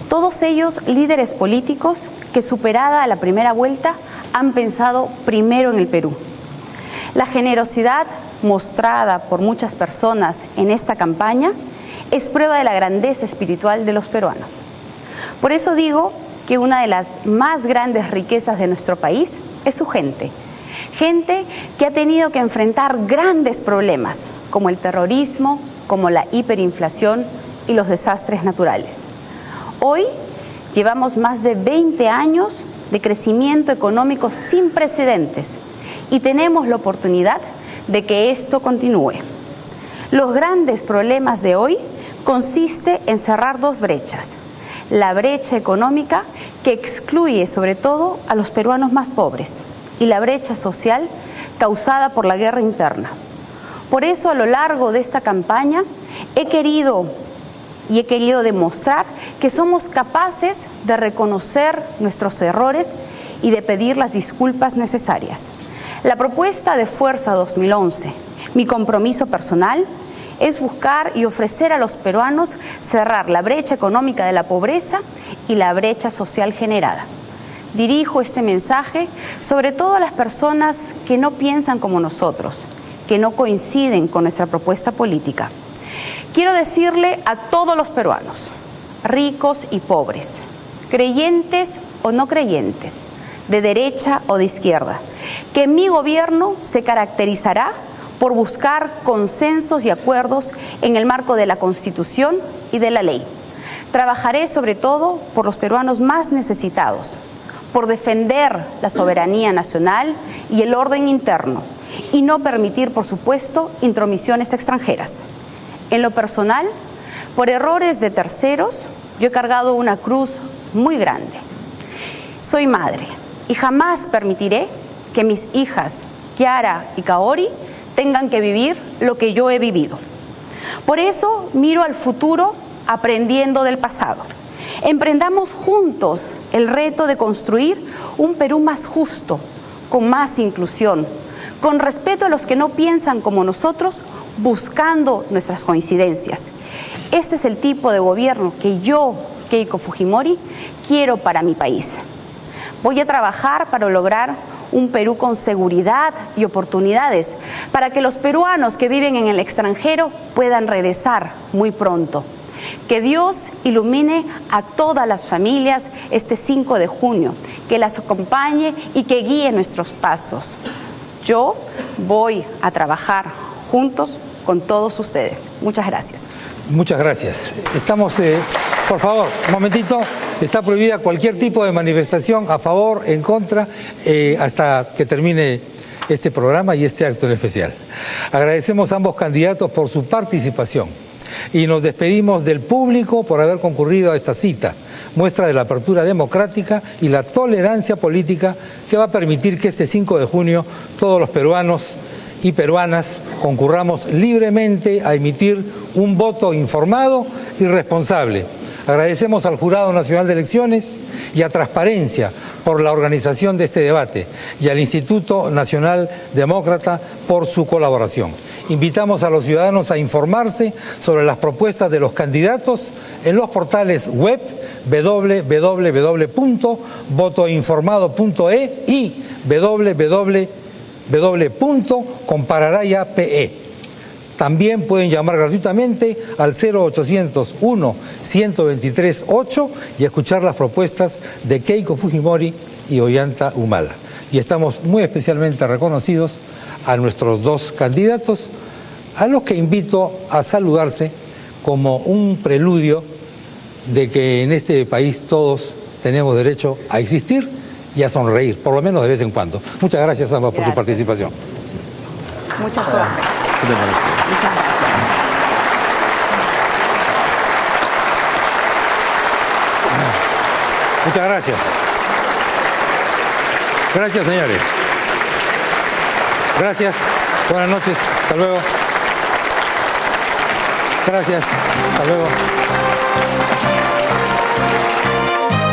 todos ellos líderes políticos que, superada la primera vuelta, han pensado primero en el Perú. La generosidad mostrada por muchas personas en esta campaña es prueba de la grandeza espiritual de los peruanos. Por eso digo que una de las más grandes riquezas de nuestro país es su gente. Gente que ha tenido que enfrentar grandes problemas, como el terrorismo, como la hiperinflación y los desastres naturales. Hoy llevamos más de 20 años de crecimiento económico sin precedentes y tenemos la oportunidad de que esto continúe. Los grandes problemas de hoy consiste en cerrar 2 brechas. La brecha económica, que excluye sobre todo a los peruanos más pobres, y la brecha social causada por la guerra interna. Por eso, a lo largo de esta campaña, he querido demostrar que somos capaces de reconocer nuestros errores y de pedir las disculpas necesarias. La propuesta de Fuerza 2011, mi compromiso personal, es buscar y ofrecer a los peruanos cerrar la brecha económica de la pobreza y la brecha social generada. Dirijo este mensaje sobre todo a las personas que no piensan como nosotros, que no coinciden con nuestra propuesta política. Quiero decirle a todos los peruanos, ricos y pobres, creyentes o no creyentes, de derecha o de izquierda, que mi gobierno se caracterizará por buscar consensos y acuerdos en el marco de la Constitución y de la ley. Trabajaré sobre todo por los peruanos más necesitados, por defender la soberanía nacional y el orden interno, y no permitir, por supuesto, intromisiones extranjeras. En lo personal, por errores de terceros, yo he cargado una cruz muy grande. Soy madre y jamás permitiré que mis hijas, Kiara y Kaori, tengan que vivir lo que yo he vivido. Por eso miro al futuro aprendiendo del pasado. Emprendamos juntos el reto de construir un Perú más justo, con más inclusión, con respeto a los que no piensan como nosotros, buscando nuestras coincidencias. Este es el tipo de gobierno que yo, Keiko Fujimori, quiero para mi país. Voy a trabajar para lograr un Perú con seguridad y oportunidades, para que los peruanos que viven en el extranjero puedan regresar muy pronto. Que Dios ilumine a todas las familias este 5 de junio, que las acompañe y que guíe nuestros pasos. Yo voy a trabajar juntos con todos ustedes. Muchas gracias. Muchas gracias. Estamos, por favor, un momentito. Está prohibida cualquier tipo de manifestación a favor, en contra, hasta que termine este programa y este acto en especial. Agradecemos a ambos candidatos por su participación y nos despedimos del público por haber concurrido a esta cita, muestra de la apertura democrática y la tolerancia política que va a permitir que este 5 de junio todos los peruanos y peruanas concurramos libremente a emitir un voto informado y responsable. Agradecemos al Jurado Nacional de Elecciones y a Transparencia por la organización de este debate y al Instituto Nacional Demócrata por su colaboración. Invitamos a los ciudadanos a informarse sobre las propuestas de los candidatos en los portales web www.votoinformado.e y www.compararaya.pe. También pueden llamar gratuitamente al 0800-1-123-8 y escuchar las propuestas de Keiko Fujimori y Ollanta Humala. Y estamos muy especialmente reconocidos a nuestros dos candidatos, a los que invito a saludarse como un preludio de que en este país todos tenemos derecho a existir y a sonreír, por lo menos de vez en cuando. Muchas gracias a ambos por su participación. Mucha suerte. Muchas gracias. Muchas gracias. Gracias, señores. Gracias. Buenas noches. Hasta luego. Gracias. Hasta luego.